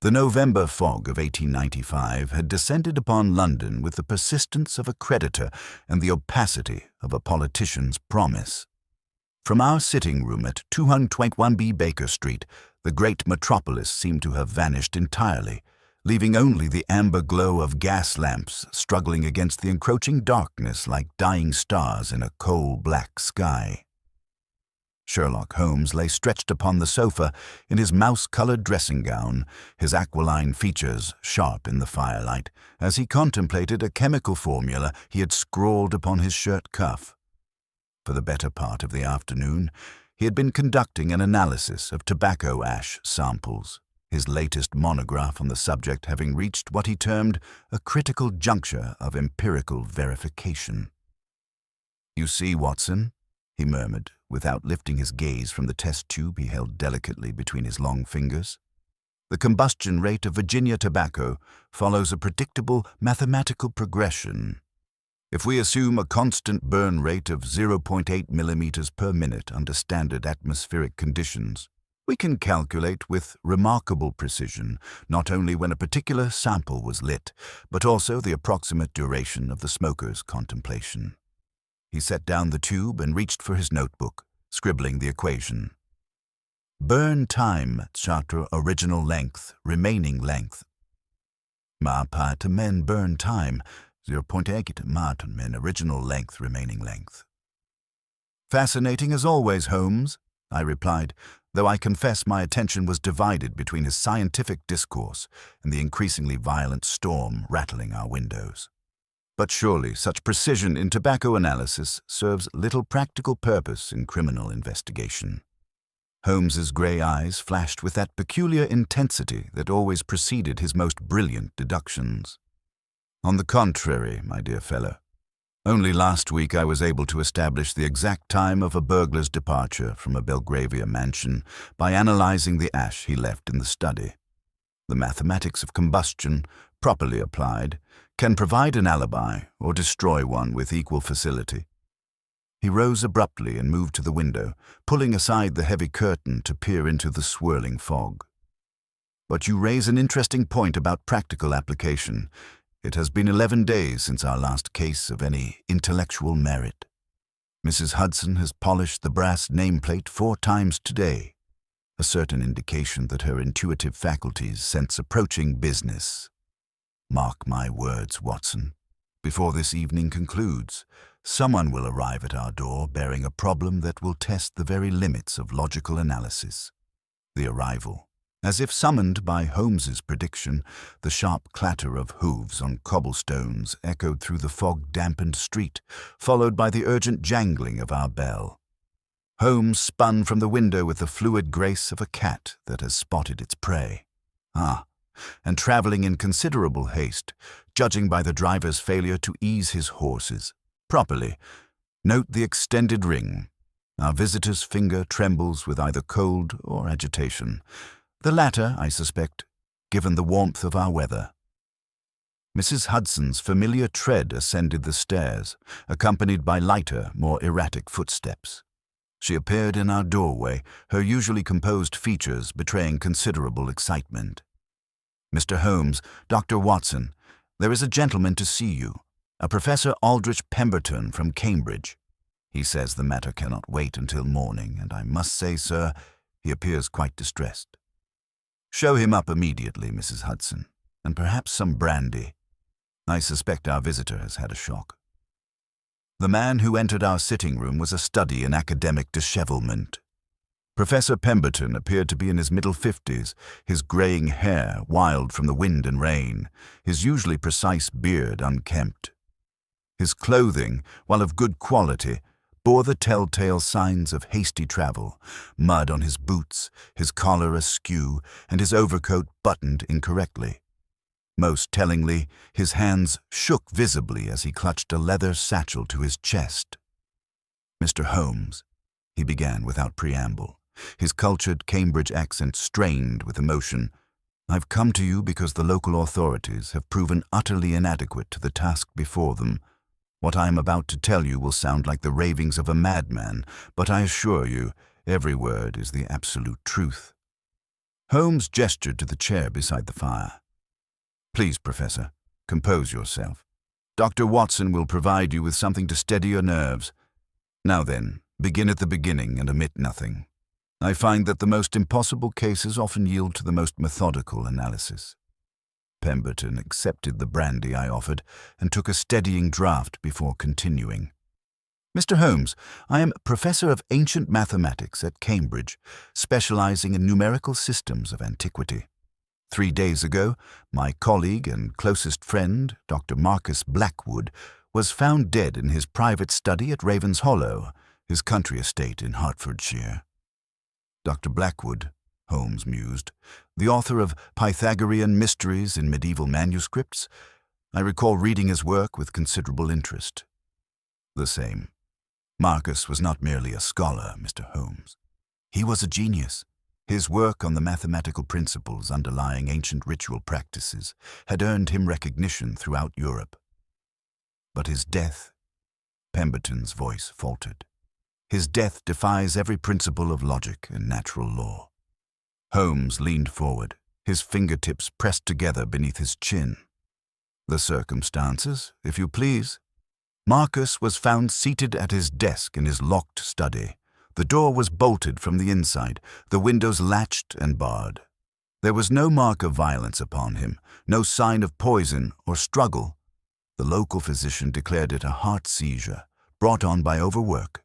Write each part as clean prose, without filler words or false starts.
The November fog of 1895 had descended upon London with the persistence of a creditor and the opacity of a politician's promise. From our sitting room at 221B Baker Street, the great metropolis seemed to have vanished entirely, leaving only the amber glow of gas lamps struggling against the encroaching darkness like dying stars in a coal-black sky. Sherlock Holmes lay stretched upon the sofa in his mouse-colored dressing gown, his aquiline features sharp in the firelight, as he contemplated a chemical formula he had scrawled upon his shirt cuff. For the better part of the afternoon, he had been conducting an analysis of tobacco ash samples, his latest monograph on the subject having reached what he termed a critical juncture of empirical verification. "You see, Watson," he murmured, without lifting his gaze from the test tube he held delicately between his long fingers. "The combustion rate of Virginia tobacco follows a predictable mathematical progression. If we assume a constant burn rate of 0.8 millimeters per minute under standard atmospheric conditions, we can calculate with remarkable precision not only when a particular sample was lit, but also the approximate duration of the smoker's contemplation." He set down the tube and reached for his notebook, scribbling the equation. Burn time, chapter original length, remaining length. Ma part men burn time, 0.8 mat men original length, remaining length. "Fascinating as always, Holmes," I replied, though I confess my attention was divided between his scientific discourse and the increasingly violent storm rattling our windows. But surely such precision in tobacco analysis serves little practical purpose in criminal investigation. Holmes's grey eyes flashed with that peculiar intensity that always preceded his most brilliant deductions. "On the contrary, my dear fellow, only last week I was able to establish the exact time of a burglar's departure from a Belgravia mansion by analyzing the ash he left in the study. The mathematics of combustion, properly applied, can provide an alibi or destroy one with equal facility." He rose abruptly and moved to the window, pulling aside the heavy curtain to peer into the swirling fog. "But you raise an interesting point about practical application. It has been 11 days since our last case of any intellectual merit. Mrs. Hudson has polished the brass nameplate 4 times today, a certain indication that her intuitive faculties sense approaching business. Mark my words, Watson. Before this evening concludes, someone will arrive at our door bearing a problem that will test the very limits of logical analysis. The arrival, as if summoned by Holmes's prediction, the sharp clatter of hooves on cobblestones echoed through the fog-dampened street, followed by the urgent jangling of our bell. Holmes spun from the window with the fluid grace of a cat that has spotted its prey. And traveling in considerable haste, judging by the driver's failure to ease his horses properly. Note the extended ring. Our visitor's finger trembles with either cold or agitation. The latter, I suspect, given the warmth of our weather. Mrs. Hudson's familiar tread ascended the stairs, accompanied by lighter, more erratic footsteps. She appeared in our doorway, her usually composed features betraying considerable excitement. "Mr. Holmes, Dr. Watson, there is a gentleman to see you, a Professor Aldrich Pemberton from Cambridge. He says the matter cannot wait until morning, and I must say, sir, he appears quite distressed." "Show him up immediately, Mrs. Hudson, and perhaps some brandy. I suspect our visitor has had a shock." The man who entered our sitting room was a study in academic dishevelment. Professor Pemberton appeared to be in his middle 50s, his graying hair wild from the wind and rain, his usually precise beard unkempt. His clothing, while of good quality, bore the telltale signs of hasty travel, mud on his boots, his collar askew, and his overcoat buttoned incorrectly. Most tellingly, his hands shook visibly as he clutched a leather satchel to his chest. "Mr. Holmes," he began without preamble, his cultured Cambridge accent strained with emotion, "I've come to you because the local authorities have proven utterly inadequate to the task before them. What I am about to tell you will sound like the ravings of a madman, but I assure you, every word is the absolute truth. Holmes gestured to the chair beside the fire. "Please, Professor, compose yourself. Dr. Watson will provide you with something to steady your nerves. Now then, begin at the beginning and omit nothing. I find that the most impossible cases often yield to the most methodical analysis." Pemberton accepted the brandy I offered and took a steadying draught before continuing. "Mr. Holmes, I am Professor of Ancient Mathematics at Cambridge, specializing in numerical systems of antiquity. 3 days ago, my colleague and closest friend, Dr. Marcus Blackwood, was found dead in his private study at Raven's Hollow, his country estate in Hertfordshire." "Dr. Blackwood," Holmes mused, "the author of Pythagorean Mysteries in Medieval Manuscripts. I recall reading his work with considerable interest." "The same. Marcus was not merely a scholar, Mr. Holmes. He was a genius. His work on the mathematical principles underlying ancient ritual practices had earned him recognition throughout Europe. But his death," Pemberton's voice faltered, "his death defies every principle of logic and natural law." Holmes leaned forward, his fingertips pressed together beneath his chin. "The circumstances, if you please. Marcus was found seated at his desk in his locked study. The door was bolted from the inside, the windows latched and barred. There was no mark of violence upon him, no sign of poison or struggle. The local physician declared it a heart seizure, brought on by overwork.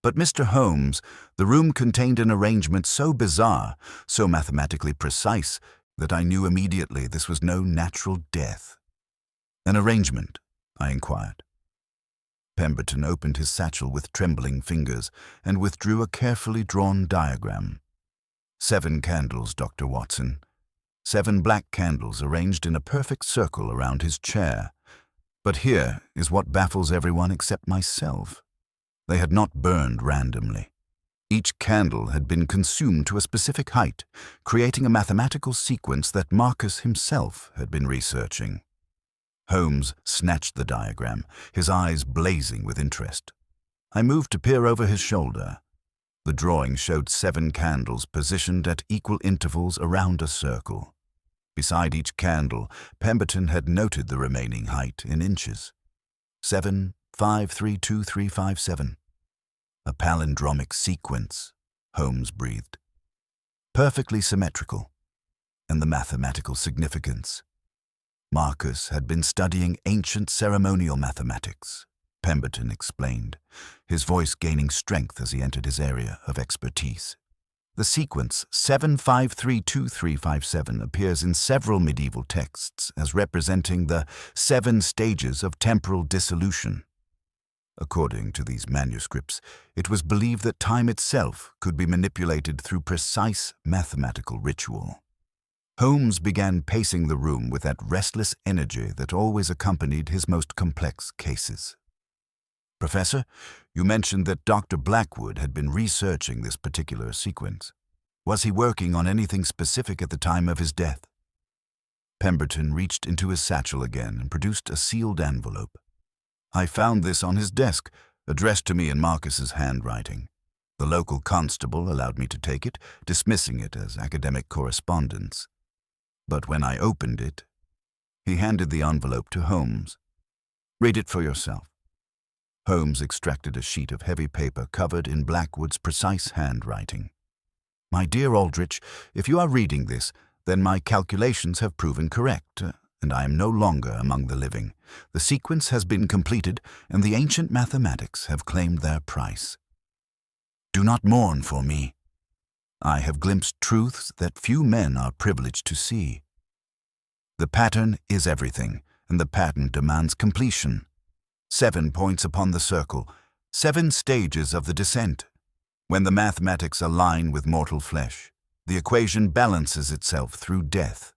But, Mr. Holmes, the room contained an arrangement so bizarre, so mathematically precise, that I knew immediately this was no natural death." "An arrangement?" I inquired. Pemberton opened his satchel with trembling fingers and withdrew a carefully drawn diagram. 7 candles, Dr. Watson. 7 black candles arranged in a perfect circle around his chair. But here is what baffles everyone except myself. They had not burned randomly. Each candle had been consumed to a specific height, creating a mathematical sequence that Marcus himself had been researching. Holmes snatched the diagram, his eyes blazing with interest. I moved to peer over his shoulder. The drawing showed 7 candles positioned at equal intervals around a circle. Beside each candle, Pemberton had noted the remaining height in inches. 7, 5, 3, 2, 3, 5, 7. "A palindromic sequence," Holmes breathed. "Perfectly symmetrical. And the mathematical significance. Marcus had been studying ancient ceremonial mathematics," Pemberton explained, his voice gaining strength as he entered his area of expertise. "The sequence 7532357 appears in several medieval texts as representing the 7 stages of temporal dissolution. According to these manuscripts, it was believed that time itself could be manipulated through precise mathematical ritual." Holmes began pacing the room with that restless energy that always accompanied his most complex cases. "Professor, you mentioned that Dr. Blackwood had been researching this particular sequence. Was he working on anything specific at the time of his death?" Pemberton reached into his satchel again and produced a sealed envelope. "I found this on his desk, addressed to me in Marcus's handwriting. The local constable allowed me to take it, dismissing it as academic correspondence. But when I opened it," he handed the envelope to Holmes. "Read it for yourself." Holmes extracted a sheet of heavy paper covered in Blackwood's precise handwriting. "My dear Aldrich, if you are reading this, then my calculations have proven correct, and I am no longer among the living. The sequence has been completed, and the ancient mathematics have claimed their price. Do not mourn for me. I have glimpsed truths that few men are privileged to see. The pattern is everything, and the pattern demands completion. 7 points upon the circle, 7 stages of the descent. When the mathematics align with mortal flesh, the equation balances itself through death.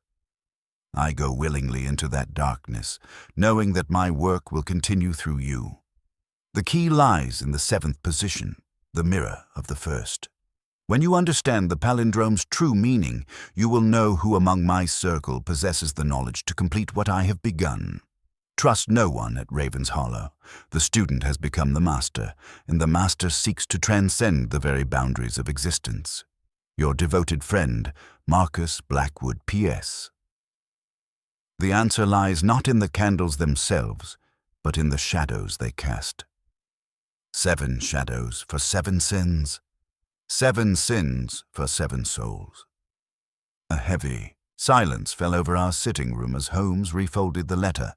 I go willingly into that darkness, knowing that my work will continue through you. The key lies in the 7th position, the mirror of the first. When you understand the palindrome's true meaning, you will know who among my circle possesses the knowledge to complete what I have begun. Trust no one at Raven's Hollow. The student has become the master, and the master seeks to transcend the very boundaries of existence. Your devoted friend, Marcus Blackwood, P.S. The answer lies not in the candles themselves, but in the shadows they cast. 7 shadows for 7 sins. 7 sins for 7 souls. A heavy silence fell over our sitting room as Holmes refolded the letter.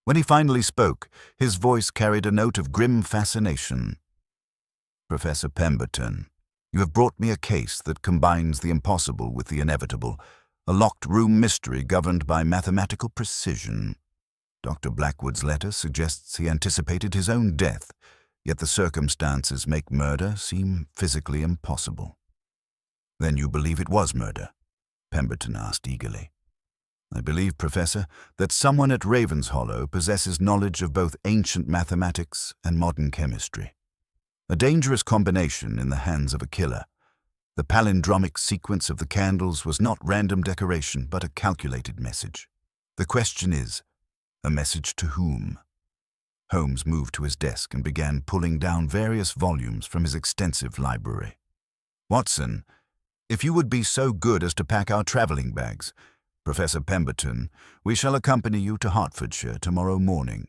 When he finally spoke, his voice carried a note of grim fascination. "Professor Pemberton, you have brought me a case that combines the impossible with the inevitable, a locked-room mystery governed by mathematical precision. Dr. Blackwood's letter suggests he anticipated his own death, yet the circumstances make murder seem physically impossible." "Then you believe it was murder?" Pemberton asked eagerly. "I believe, Professor, that someone at Ravenshollow possesses knowledge of both ancient mathematics and modern chemistry. A dangerous combination in the hands of a killer. The palindromic sequence of the candles was not random decoration, but a calculated message. The question is, a message to whom?" Holmes moved to his desk and began pulling down various volumes from his extensive library. "Watson, if you would be so good as to pack our traveling bags. Professor Pemberton, we shall accompany you to Hertfordshire tomorrow morning.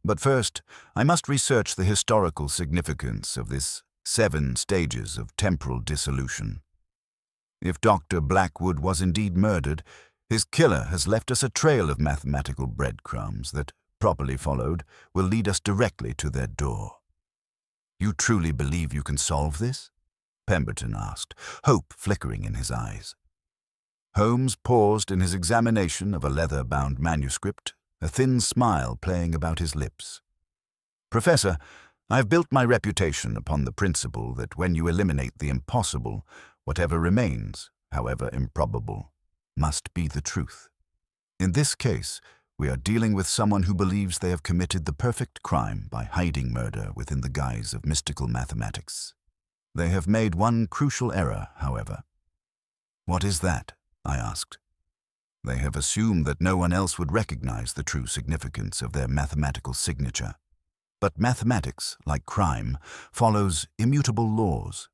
But first, I must research the historical significance of this 7 stages of temporal dissolution. If Dr. Blackwood was indeed murdered, his killer has left us a trail of mathematical breadcrumbs that, properly followed, will lead us directly to their door." "You truly believe you can solve this?" Pemberton asked, hope flickering in his eyes. Holmes paused in his examination of a leather-bound manuscript, a thin smile playing about his lips. "Professor, I have built my reputation upon the principle that when you eliminate the impossible, whatever remains, however improbable, must be the truth. In this case, we are dealing with someone who believes they have committed the perfect crime by hiding murder within the guise of mystical mathematics. They have made one crucial error, however." "What is that?" I asked. "They have assumed that no one else would recognize the true significance of their mathematical signature. But mathematics, like crime, follows immutable laws,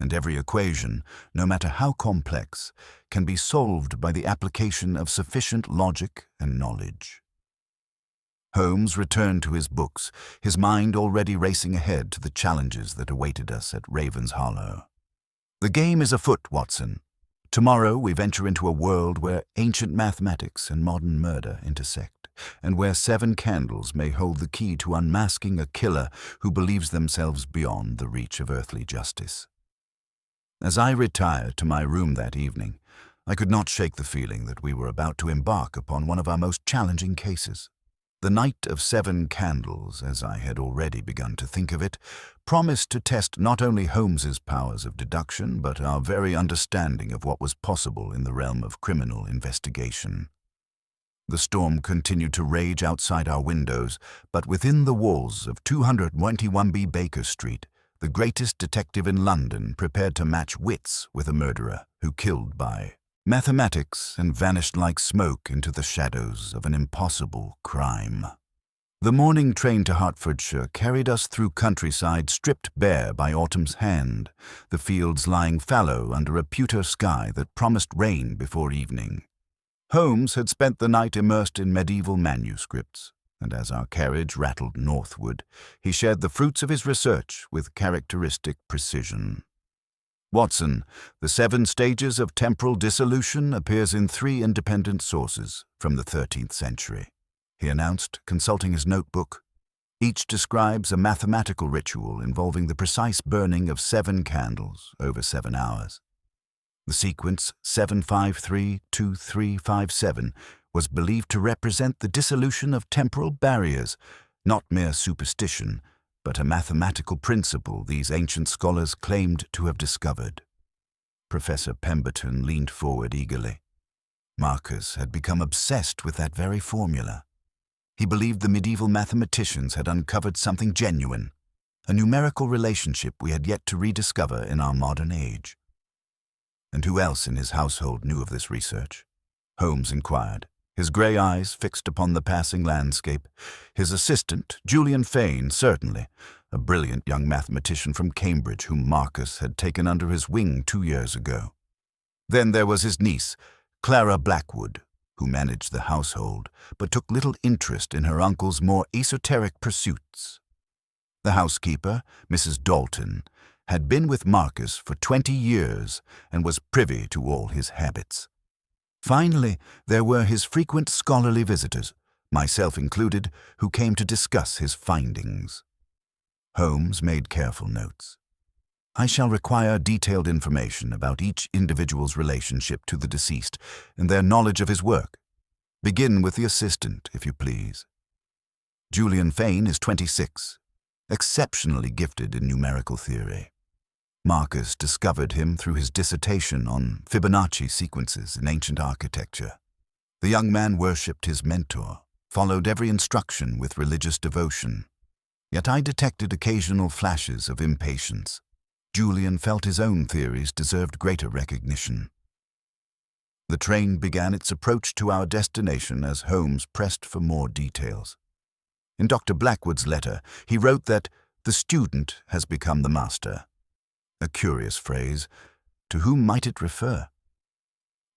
and every equation, no matter how complex, can be solved by the application of sufficient logic and knowledge." Holmes returned to his books, his mind already racing ahead to the challenges that awaited us at Ravenshollow. "The game is afoot, Watson. Tomorrow we venture into a world where ancient mathematics and modern murder intersect, and where 7 candles may hold the key to unmasking a killer who believes themselves beyond the reach of earthly justice." As I retired to my room that evening, I could not shake the feeling that we were about to embark upon one of our most challenging cases. The Night of 7 Candles, as I had already begun to think of it, promised to test not only Holmes's powers of deduction, but our very understanding of what was possible in the realm of criminal investigation. The storm continued to rage outside our windows, but within the walls of 221B Baker Street, the greatest detective in London prepared to match wits with a murderer who killed by mathematics and vanished like smoke into the shadows of an impossible crime. The morning train to Hertfordshire carried us through countryside stripped bare by autumn's hand, the fields lying fallow under a pewter sky that promised rain before evening. Holmes had spent the night immersed in medieval manuscripts, and as our carriage rattled northward, he shared the fruits of his research with characteristic precision. "Watson, the 7 stages of temporal dissolution appears in 3 independent sources from the 13th century," he announced, consulting his notebook. "Each describes a mathematical ritual involving the precise burning of 7 candles over 7 hours. The sequence 7532357 was believed to represent the dissolution of temporal barriers, not mere superstition, but a mathematical principle these ancient scholars claimed to have discovered." Professor Pemberton leaned forward eagerly. Marcus had become obsessed with that very formula. He believed the medieval mathematicians had uncovered something genuine, a numerical relationship we had yet to rediscover in our modern age. "And who else in his household knew of this research?" Holmes inquired, his grey eyes fixed upon the passing landscape. "His assistant, Julian Fane, certainly, a brilliant young mathematician from Cambridge whom Marcus had taken under his wing 2 years ago. Then there was his niece, Clara Blackwood, who managed the household, but took little interest in her uncle's more esoteric pursuits. The housekeeper, Mrs. Dalton, had been with Marcus for 20 years and was privy to all his habits. Finally, there were his frequent scholarly visitors, myself included, who came to discuss his findings. Holmes made careful notes. I shall require detailed information about each individual's relationship to the deceased and their knowledge of his work. Begin with the assistant, if you please. Julian Fane is 26, exceptionally gifted in numerical theory. Marcus discovered him through his dissertation on Fibonacci sequences in ancient architecture. The young man worshipped his mentor, followed every instruction with religious devotion. Yet I detected occasional flashes of impatience. Julian felt his own theories deserved greater recognition. The train began its approach to our destination as Holmes pressed for more details. In Dr. Blackwood's letter, he wrote that the student has become the master. A curious phrase. To whom might it refer?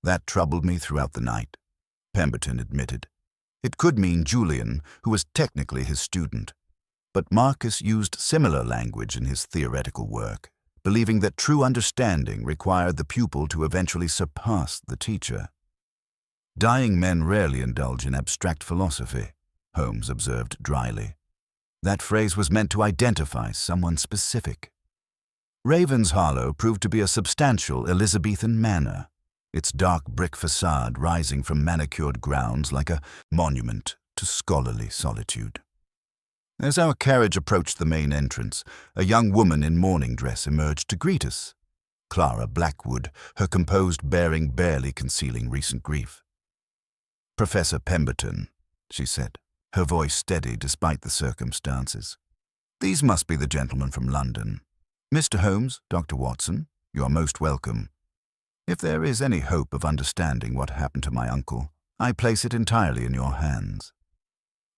That troubled me throughout the night, Pemberton admitted. It could mean Julian, who was technically his student. But Marcus used similar language in his theoretical work, believing that true understanding required the pupil to eventually surpass the teacher. Dying men rarely indulge in abstract philosophy, Holmes observed dryly. That phrase was meant to identify someone specific. Ravenshollow proved to be a substantial Elizabethan manor, its dark brick facade rising from manicured grounds like a monument to scholarly solitude. As our carriage approached the main entrance, a young woman in mourning dress emerged to greet us. Clara Blackwood, her composed bearing barely concealing recent grief. Professor Pemberton, she said, her voice steady despite the circumstances. These must be the gentlemen from London. Mr. Holmes, Dr. Watson, you are most welcome. If there is any hope of understanding what happened to my uncle, I place it entirely in your hands.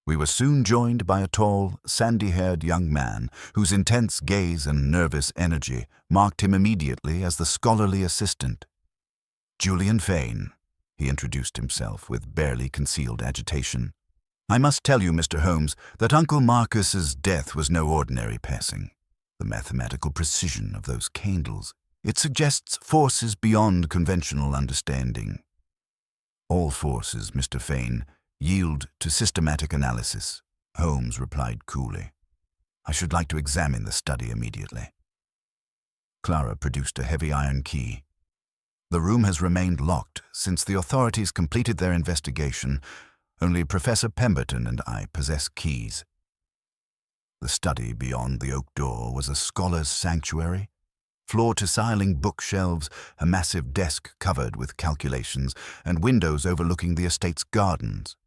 We were soon joined by a tall, sandy-haired young man whose intense gaze and nervous energy marked him immediately as the scholarly assistant. Julian Fane, he introduced himself with barely concealed agitation. I must tell you, Mr. Holmes, that Uncle Marcus's death was no ordinary passing. The mathematical precision of those candles, it suggests forces beyond conventional understanding. All forces, Mr. Fane, yield to systematic analysis, Holmes replied coolly. I should like to examine the study immediately. Clara produced a heavy iron key. The room has remained locked since the authorities completed their investigation. Only Professor Pemberton and I possess keys. The study beyond the oak door was a scholar's sanctuary. Floor-to-ceiling bookshelves, a massive desk covered with calculations, and windows overlooking the estate's gardens.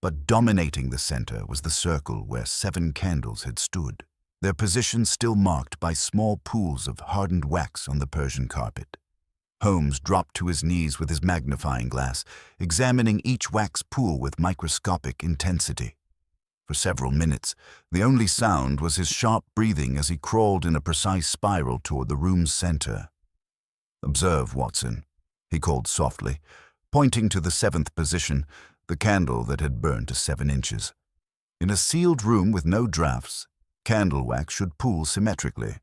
But dominating the center was the circle where 7 candles had stood, their positions still marked by small pools of hardened wax on the Persian carpet. Holmes dropped to his knees with his magnifying glass, examining each wax pool with microscopic intensity. For several minutes, the only sound was his sharp breathing as he crawled in a precise spiral toward the room's center. Observe, Watson, he called softly, pointing to the 7th position, the candle that had burned to 7 inches. In a sealed room with no drafts, candle wax should pool symmetrically.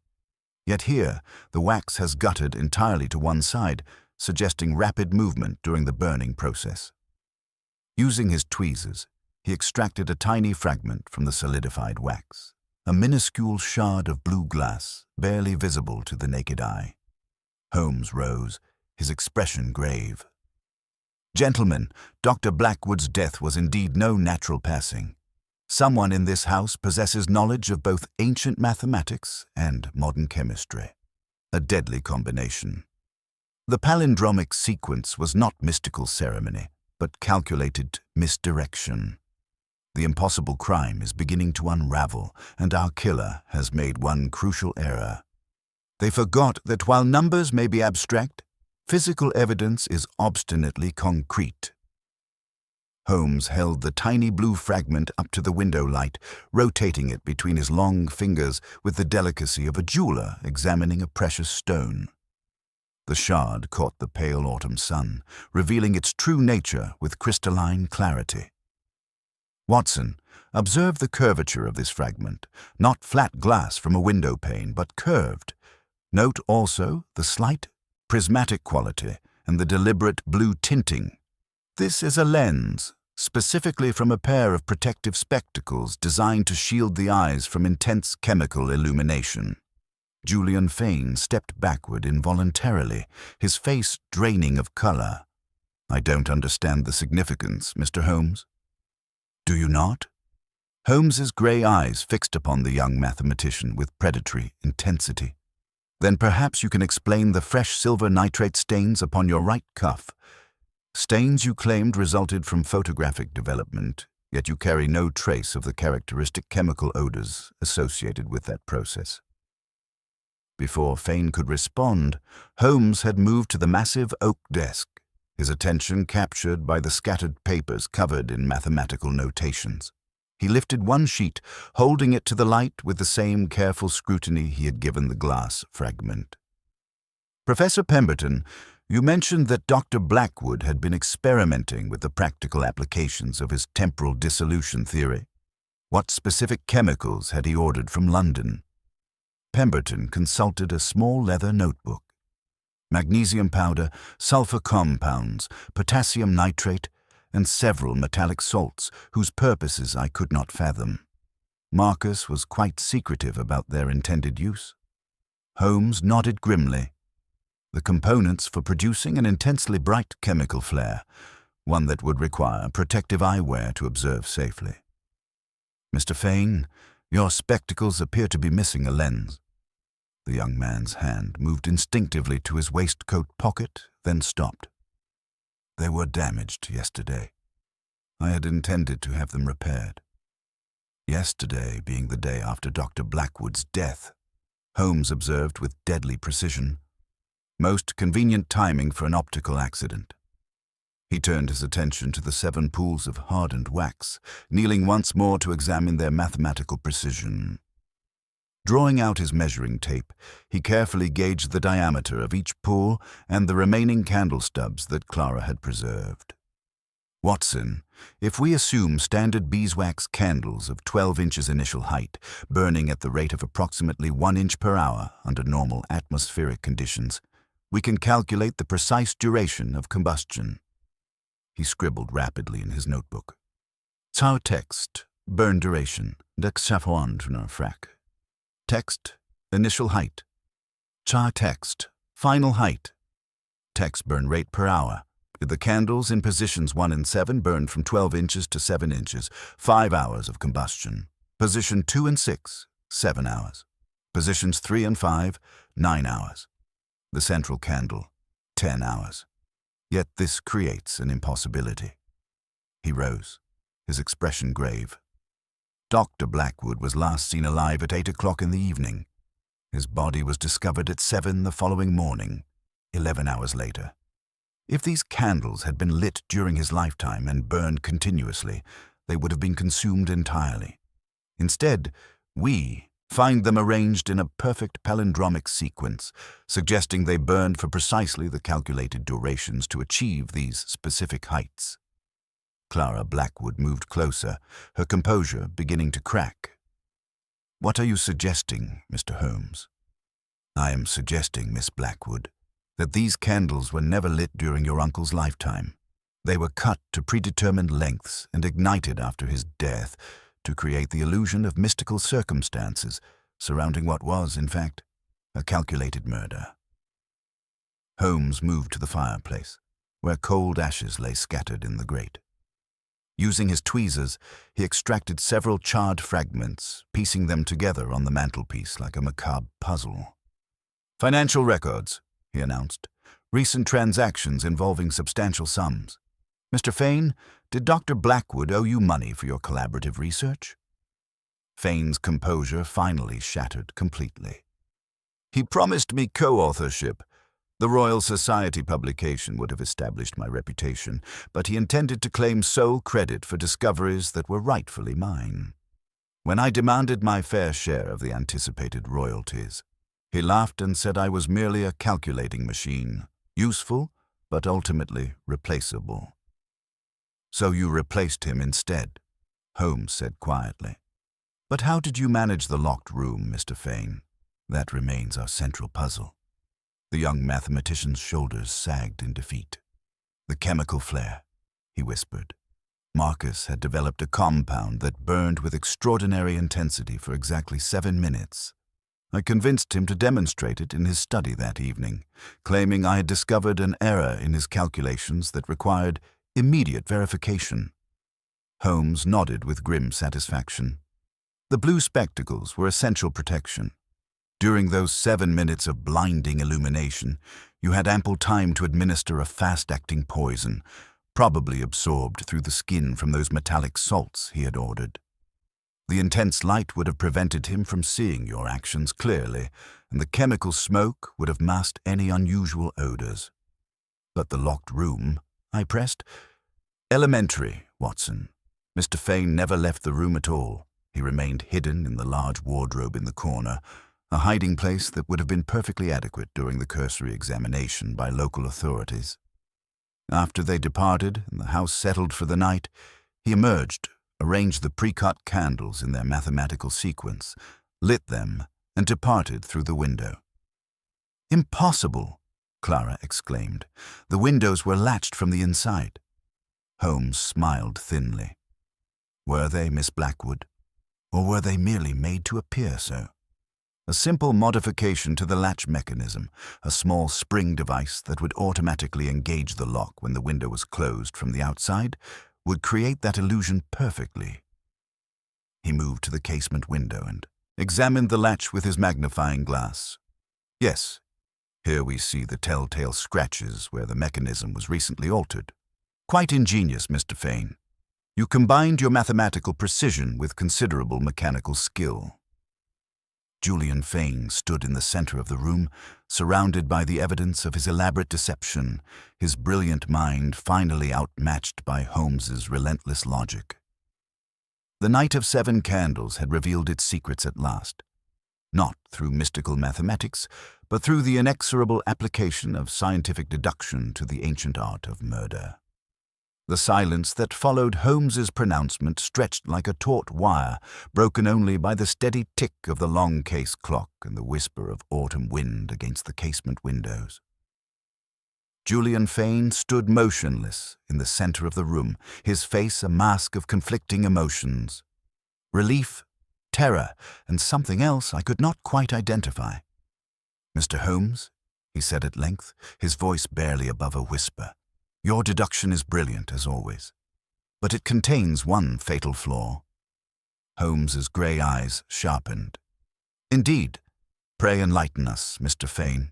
Yet here, the wax has guttered entirely to one side, suggesting rapid movement during the burning process. Using his tweezers, he extracted a tiny fragment from the solidified wax, a minuscule shard of blue glass, barely visible to the naked eye. Holmes rose, his expression grave. Gentlemen, Dr. Blackwood's death was indeed no natural passing. Someone in this house possesses knowledge of both ancient mathematics and modern chemistry. A deadly combination. The palindromic sequence was not mystical ceremony, but calculated misdirection. The impossible crime is beginning to unravel, and our killer has made one crucial error. They forgot that while numbers may be abstract, physical evidence is obstinately concrete. Holmes held the tiny blue fragment up to the window light, rotating it between his long fingers with the delicacy of a jeweler examining a precious stone. The shard caught the pale autumn sun, revealing its true nature with crystalline clarity. Watson, observe the curvature of this fragment, not flat glass from a window pane, but curved. Note also the slight prismatic quality and the deliberate blue tinting. This is a lens, specifically from a pair of protective spectacles designed to shield the eyes from intense chemical illumination. Julian Fane stepped backward involuntarily, his face draining of color. I don't understand the significance, Mr. Holmes. Do you not? Holmes's grey eyes fixed upon the young mathematician with predatory intensity. Then perhaps you can explain the fresh silver nitrate stains upon your right cuff. Stains you claimed resulted from photographic development, yet you carry no trace of the characteristic chemical odors associated with that process. Before Fane could respond, Holmes had moved to the massive oak desk, his attention captured by the scattered papers covered in mathematical notations. He lifted one sheet, holding it to the light with the same careful scrutiny he had given the glass fragment. Professor Pemberton, you mentioned that Dr. Blackwood had been experimenting with the practical applications of his temporal dissolution theory. What specific chemicals had he ordered from London? Pemberton consulted a small leather notebook. Magnesium powder, sulfur compounds, potassium nitrate, and several metallic salts whose purposes I could not fathom. Marcus was quite secretive about their intended use. Holmes nodded grimly. The components for producing an intensely bright chemical flare, one that would require protective eyewear to observe safely. Mr. Fane, your spectacles appear to be missing a lens. The young man's hand moved instinctively to his waistcoat pocket, then stopped. They were damaged yesterday. I had intended to have them repaired. Yesterday being the day after Dr. Blackwood's death, Holmes observed with deadly precision. Most convenient timing for an optical accident. He turned his attention to the 7 pools of hardened wax, kneeling once more to examine their mathematical precision. Drawing out his measuring tape, he carefully gauged the diameter of each pool and the remaining candle stubs that Clara had preserved. Watson, if we assume standard beeswax candles of 12 inches initial height, burning at the rate of approximately 1 inch per hour under normal atmospheric conditions, we can calculate the precise duration of combustion. He scribbled rapidly in his notebook. Zau text, burn duration, d'exchafoindre frac. Text, initial height. Cha text, final height. Text burn rate per hour. The candles in positions 1 and 7 burned from 12 inches to 7 inches, 5 hours of combustion. Position 2 and 6, 7 hours. Positions 3 and 5, 9 hours. The central candle, 10 hours. Yet this creates an impossibility. He rose, his expression grave. Dr. Blackwood was last seen alive at 8 o'clock in the evening. His body was discovered at 7 the following morning, 11 hours later. If these candles had been lit during his lifetime and burned continuously, they would have been consumed entirely. Instead, we find them arranged in a perfect palindromic sequence, suggesting they burned for precisely the calculated durations to achieve these specific heights. Clara Blackwood moved closer, her composure beginning to crack. What are you suggesting, Mr. Holmes? I am suggesting, Miss Blackwood, that these candles were never lit during your uncle's lifetime. They were cut to predetermined lengths and ignited after his death to create the illusion of mystical circumstances surrounding what was, in fact, a calculated murder. Holmes moved to the fireplace, where cold ashes lay scattered in the grate. Using his tweezers, he extracted several charred fragments, piecing them together on the mantelpiece like a macabre puzzle. Financial records, he announced. Recent transactions involving substantial sums. Mr. Fane, did Dr. Blackwood owe you money for your collaborative research? Fane's composure finally shattered completely. He promised me co-authorship. The Royal Society publication would have established my reputation, but he intended to claim sole credit for discoveries that were rightfully mine. When I demanded my fair share of the anticipated royalties, He laughed and said I was merely a calculating machine, useful, but ultimately replaceable. So you replaced him instead, Holmes said quietly. But how did you manage the locked room, Mr. Fane? That remains our central puzzle. The young mathematician's shoulders sagged in defeat. The chemical flare, he whispered. Marcus had developed a compound that burned with extraordinary intensity for exactly 7 minutes. I convinced him to demonstrate it in his study that evening, claiming I had discovered an error in his calculations that required immediate verification. Holmes nodded with grim satisfaction. The blue spectacles were essential protection. During those 7 minutes of blinding illumination, you had ample time to administer a fast-acting poison, probably absorbed through the skin from those metallic salts he had ordered. The intense light would have prevented him from seeing your actions clearly, and the chemical smoke would have masked any unusual odors. But the locked room, I pressed. Elementary, Watson. Mr. Fane never left the room at all. He remained hidden in the large wardrobe in the corner, a hiding place that would have been perfectly adequate during the cursory examination by local authorities. After they departed and the house settled for the night, he emerged, arranged the pre-cut candles in their mathematical sequence, lit them, and departed through the window. "Impossible!" Clara exclaimed. "The windows were latched from the inside." Holmes smiled thinly. Were they, Miss Blackwood? Or were they merely made to appear so? A simple modification to the latch mechanism, a small spring device that would automatically engage the lock when the window was closed from the outside, would create that illusion perfectly. He moved to the casement window and examined the latch with his magnifying glass. Yes, here we see the telltale scratches where the mechanism was recently altered. Quite ingenious, Mr. Fane. You combined your mathematical precision with considerable mechanical skill. Julian Fane stood in the center of the room, surrounded by the evidence of his elaborate deception, his brilliant mind finally outmatched by Holmes's relentless logic. The Night of 7 Candles had revealed its secrets at last, not through mystical mathematics, but through the inexorable application of scientific deduction to the ancient art of murder. The silence that followed Holmes's pronouncement stretched like a taut wire, broken only by the steady tick of the long case clock and the whisper of autumn wind against the casement windows. Julian Fane stood motionless in the center of the room, his face a mask of conflicting emotions. Relief, terror, and something else I could not quite identify. "Mr. Holmes," he said at length, his voice barely above a whisper, "your deduction is brilliant, as always, but it contains one fatal flaw." Holmes's grey eyes sharpened. "Indeed. Pray enlighten us, Mr. Fane.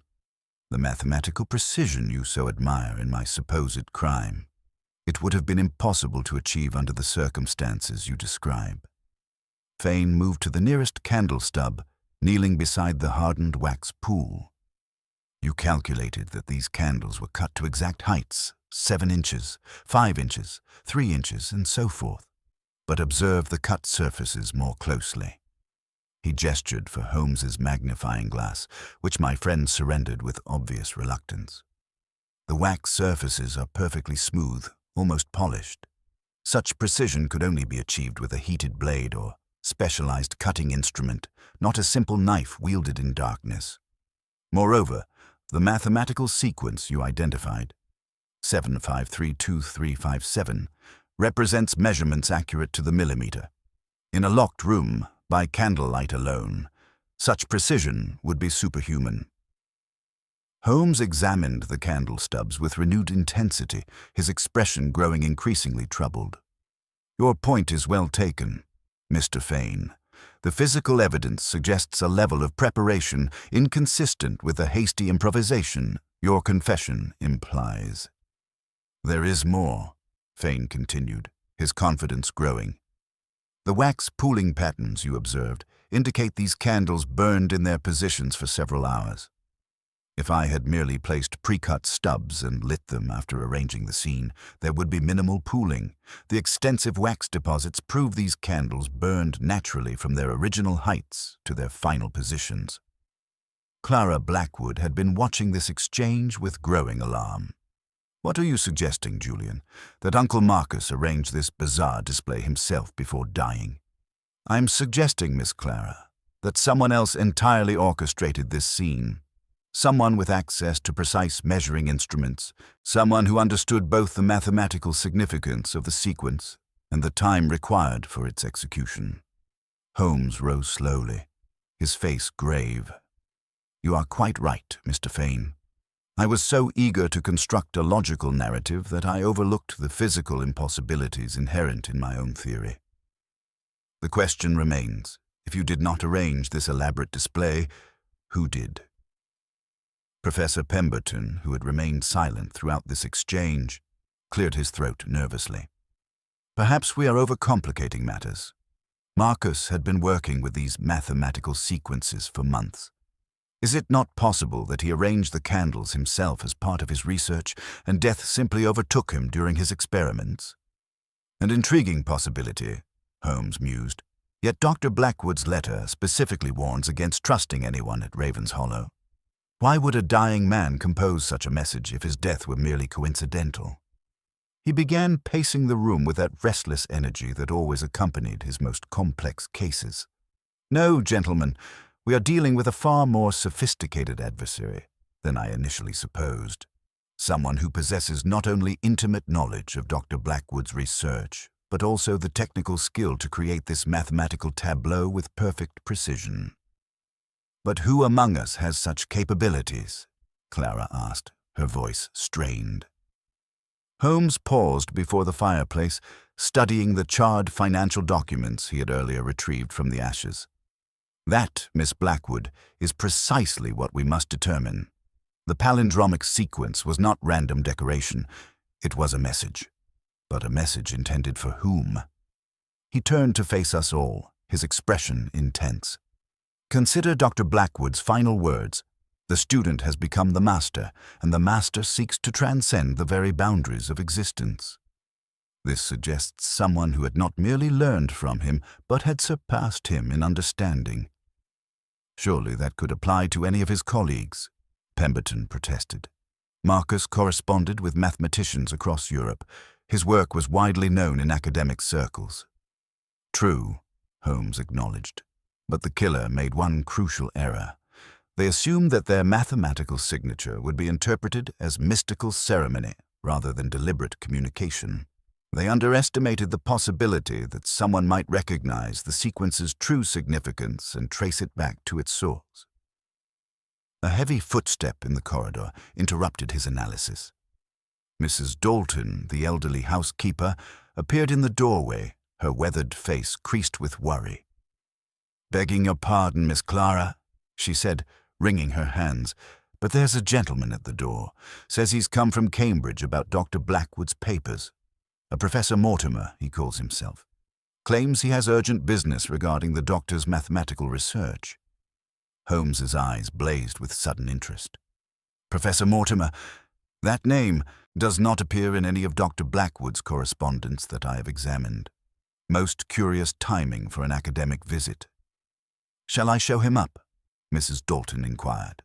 The mathematical precision you so admire in my supposed crime, it would have been impossible to achieve under the circumstances you describe." Fane moved to the nearest candle stub, kneeling beside the hardened wax pool. "You calculated that these candles were cut to exact heights, 7 inches, 5 inches, 3 inches, and so forth, but observe the cut surfaces more closely." He gestured for Holmes's magnifying glass, which my friend surrendered with obvious reluctance. "The wax surfaces are perfectly smooth, almost polished. Such precision could only be achieved with a heated blade or specialized cutting instrument, not a simple knife wielded in darkness. Moreover, the mathematical sequence you identified, 7532-357, represents measurements accurate to the millimeter. In a locked room, by candlelight alone, such precision would be superhuman." Holmes examined the candle stubs with renewed intensity, his expression growing increasingly troubled. "Your point is well taken, Mr. Fane. The physical evidence suggests a level of preparation inconsistent with the hasty improvisation your confession implies." "There is more," Fane continued, his confidence growing. "The wax pooling patterns you observed indicate these candles burned in their positions for several hours. If I had merely placed pre-cut stubs and lit them after arranging the scene, there would be minimal pooling. The extensive wax deposits prove these candles burned naturally from their original heights to their final positions." Clara Blackwood had been watching this exchange with growing alarm. "What are you suggesting, Julian? That Uncle Marcus arranged this bizarre display himself before dying?" "I'm suggesting, Miss Clara, that someone else entirely orchestrated this scene. Someone with access to precise measuring instruments, someone who understood both the mathematical significance of the sequence and the time required for its execution." Holmes rose slowly, his face grave. "You are quite right, Mr. Fane. I was so eager to construct a logical narrative that I overlooked the physical impossibilities inherent in my own theory. The question remains, if you did not arrange this elaborate display, who did?" Professor Pemberton, who had remained silent throughout this exchange, cleared his throat nervously. "Perhaps we are overcomplicating matters. Marcus had been working with these mathematical sequences for months. Is it not possible that he arranged the candles himself as part of his research, and death simply overtook him during his experiments?" "An intriguing possibility," Holmes mused. "Yet Dr. Blackwood's letter specifically warns against trusting anyone at Ravenshollow. Why would a dying man compose such a message if his death were merely coincidental?" He began pacing the room with that restless energy that always accompanied his most complex cases. "No, gentlemen, we are dealing with a far more sophisticated adversary than I initially supposed. Someone who possesses not only intimate knowledge of Dr. Blackwood's research, but also the technical skill to create this mathematical tableau with perfect precision." "But who among us has such capabilities?" Clara asked, her voice strained. Holmes paused before the fireplace, studying the charred financial documents he had earlier retrieved from the ashes. "That, Miss Blackwood, is precisely what we must determine. The palindromic sequence was not random decoration. It was a message. But a message intended for whom?" He turned to face us all, his expression intense. "Consider Dr. Blackwood's final words. The student has become the master, and the master seeks to transcend the very boundaries of existence. This suggests someone who had not merely learned from him, but had surpassed him in understanding." "Surely that could apply to any of his colleagues," Pemberton protested. "Marcus corresponded with mathematicians across Europe. His work was widely known in academic circles." "True," Holmes acknowledged. "But the killer made one crucial error. They assumed that their mathematical signature would be interpreted as mystical ceremony rather than deliberate communication. They underestimated the possibility that someone might recognize the sequence's true significance and trace it back to its source." A heavy footstep in the corridor interrupted his analysis. Mrs. Dalton, the elderly housekeeper, appeared in the doorway, her weathered face creased with worry. "Begging your pardon, Miss Clara," she said, wringing her hands, "but there's a gentleman at the door. Says he's come from Cambridge about Dr. Blackwood's papers. A Professor Mortimer, he calls himself. Claims he has urgent business regarding the doctor's mathematical research." Holmes's eyes blazed with sudden interest. "Professor Mortimer? That name does not appear in any of Dr. Blackwood's correspondence that I have examined. Most curious timing for an academic visit." "Shall I show him up?" Mrs. Dalton inquired.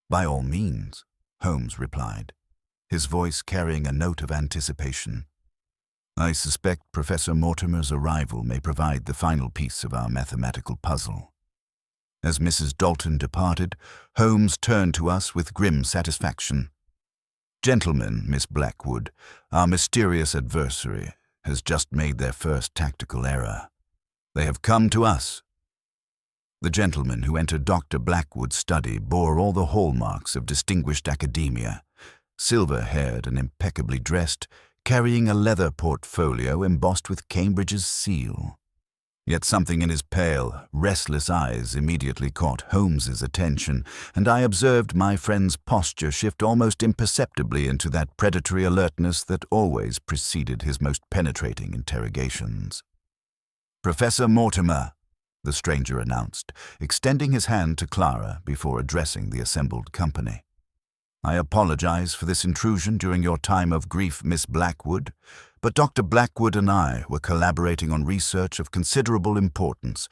"By all means," Holmes replied, his voice carrying a note of anticipation. "I suspect Professor Mortimer's arrival may provide the final piece of our mathematical puzzle." As Mrs. Dalton departed, Holmes turned to us with grim satisfaction. "Gentlemen, Miss Blackwood, our mysterious adversary has just made their first tactical error. They have come to us." The gentleman who entered Dr. Blackwood's study bore all the hallmarks of distinguished academia, silver-haired and impeccably dressed, carrying a leather portfolio embossed with Cambridge's seal. Yet something in his pale, restless eyes immediately caught Holmes's attention, and I observed my friend's posture shift almost imperceptibly into that predatory alertness that always preceded his most penetrating interrogations. "Professor Mortimer," the stranger announced, extending his hand to Clara before addressing the assembled company. "I apologize for this intrusion during your time of grief, Miss Blackwood, but Dr. Blackwood and I were collaborating on research of considerable importance.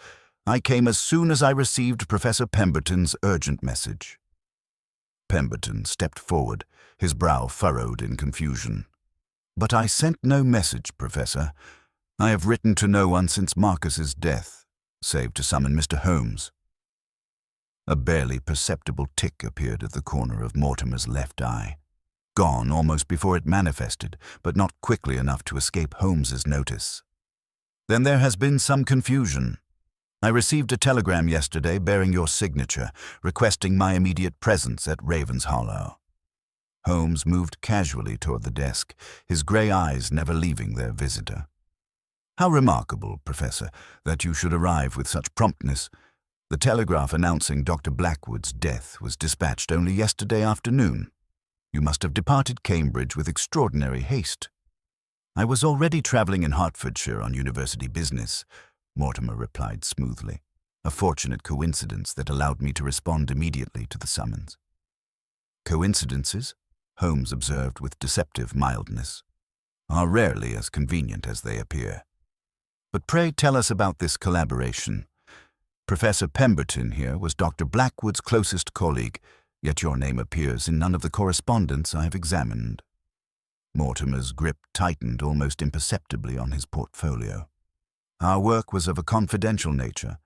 I came as soon as I received Professor Pemberton's urgent message." Pemberton stepped forward, his brow furrowed in confusion. "But I sent no message, Professor. I have written to no one since Marcus's death, save to summon Mr. Holmes." A barely perceptible tick appeared at the corner of Mortimer's left eye, gone almost before it manifested, but not quickly enough to escape Holmes's notice. "Then there has been some confusion. I received a telegram yesterday bearing your signature, requesting my immediate presence at Ravenshollow." Holmes moved casually toward the desk, his grey eyes never leaving their visitor. "How remarkable, Professor, that you should arrive with such promptness. The telegraph announcing Dr. Blackwood's death was dispatched only yesterday afternoon. You must have departed Cambridge with extraordinary haste." "I was already travelling in Hertfordshire on university business," Mortimer replied smoothly, a fortunate coincidence that allowed me to respond immediately to the summons. "Coincidences," Holmes observed with deceptive mildness, "are rarely as convenient as they appear. But pray tell us about this collaboration. Professor Pemberton here was Dr. Blackwood's closest colleague, yet your name appears in none of the correspondence I have examined." Mortimer's grip tightened almost imperceptibly on his portfolio. "Our work was of a confidential nature,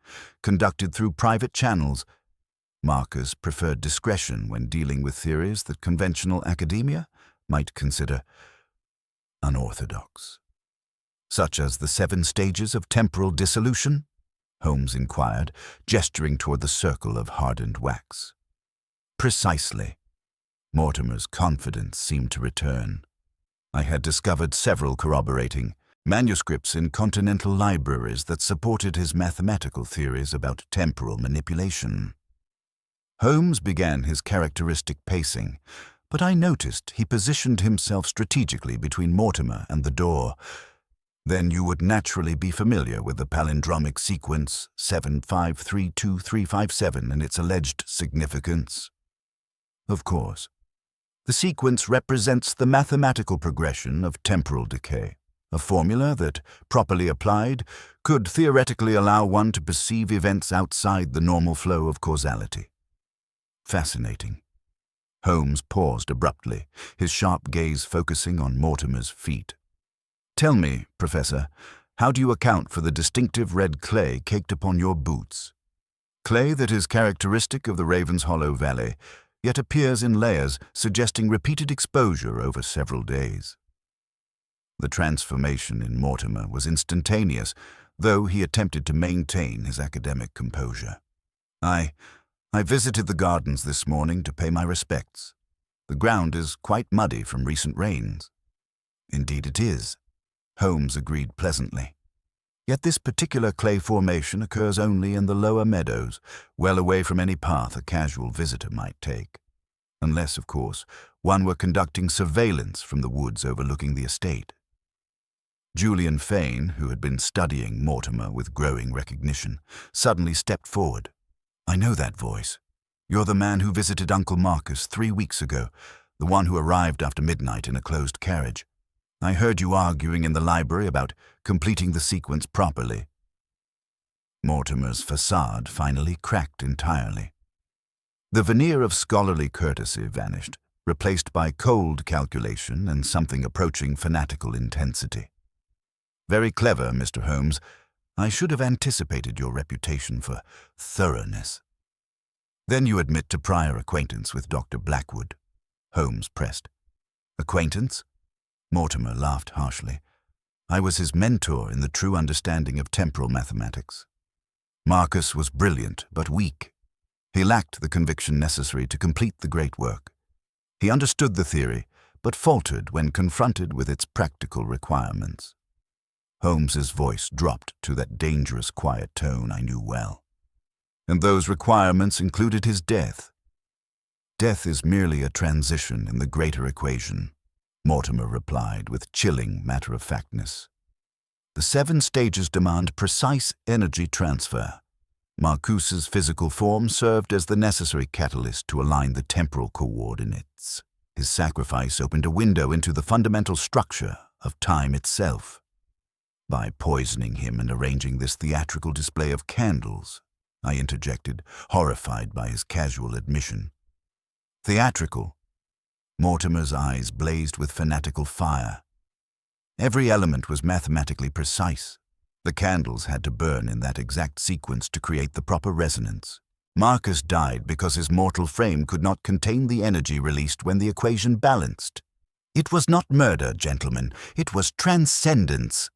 conducted through private channels. Marcus preferred discretion when dealing with theories that conventional academia might consider unorthodox." "Such as the 7 stages of temporal dissolution?" Holmes inquired, gesturing toward the circle of hardened wax. "Precisely." Mortimer's confidence seemed to return. I had discovered several corroborating manuscripts in continental libraries that supported his mathematical theories about temporal manipulation. Holmes began his characteristic pacing, but I noticed he positioned himself strategically between Mortimer and the door. "Then you would naturally be familiar with the palindromic sequence 7532357 and its alleged significance." "Of course. The sequence represents the mathematical progression of temporal decay, a formula that, properly applied, could theoretically allow one to perceive events outside the normal flow of causality." "Fascinating." Holmes paused abruptly, his sharp gaze focusing on Mortimer's feet. "Tell me, Professor, how do you account for the distinctive red clay caked upon your boots? Clay that is characteristic of the Ravenshollow Valley, yet appears in layers suggesting repeated exposure over several days." The transformation in Mortimer was instantaneous, though he attempted to maintain his academic composure. I visited the gardens this morning to pay my respects. The ground is quite muddy from recent rains." "Indeed it is," Holmes agreed pleasantly. "Yet this particular clay formation occurs only in the lower meadows, well away from any path a casual visitor might take. Unless, of course, one were conducting surveillance from the woods overlooking the estate." Julian Fane, who had been studying Mortimer with growing recognition, suddenly stepped forward. "I know that voice. You're the man who visited Uncle Marcus 3 weeks ago, the one who arrived after midnight in a closed carriage. I heard you arguing in the library about completing the sequence properly." Mortimer's facade finally cracked entirely. The veneer of scholarly courtesy vanished, replaced by cold calculation and something approaching fanatical intensity. "Very clever, Mr. Holmes. I should have anticipated your reputation for thoroughness." "Then you admit to prior acquaintance with Dr. Blackwood?" Holmes pressed. "Acquaintance?" Mortimer laughed harshly. "I was his mentor in the true understanding of temporal mathematics. Marcus was brilliant but weak. He lacked the conviction necessary to complete the great work. He understood the theory, but faltered when confronted with its practical requirements." Holmes's voice dropped to that dangerous quiet tone I knew well. "And those requirements included his death." "Death is merely a transition in the greater equation," Mortimer replied with chilling matter-of-factness. "The 7 stages demand precise energy transfer. Marcuse's physical form served as the necessary catalyst to align the temporal coordinates. His sacrifice opened a window into the fundamental structure of time itself." "By poisoning him and arranging this theatrical display of candles," I interjected, horrified by his casual admission. "Theatrical?" Mortimer's eyes blazed with fanatical fire. Every element was mathematically precise. The candles had to burn in that exact sequence to create the proper resonance. Marcus died because his mortal frame could not contain the energy released when the equation balanced. It was not murder, gentlemen. It was transcendence.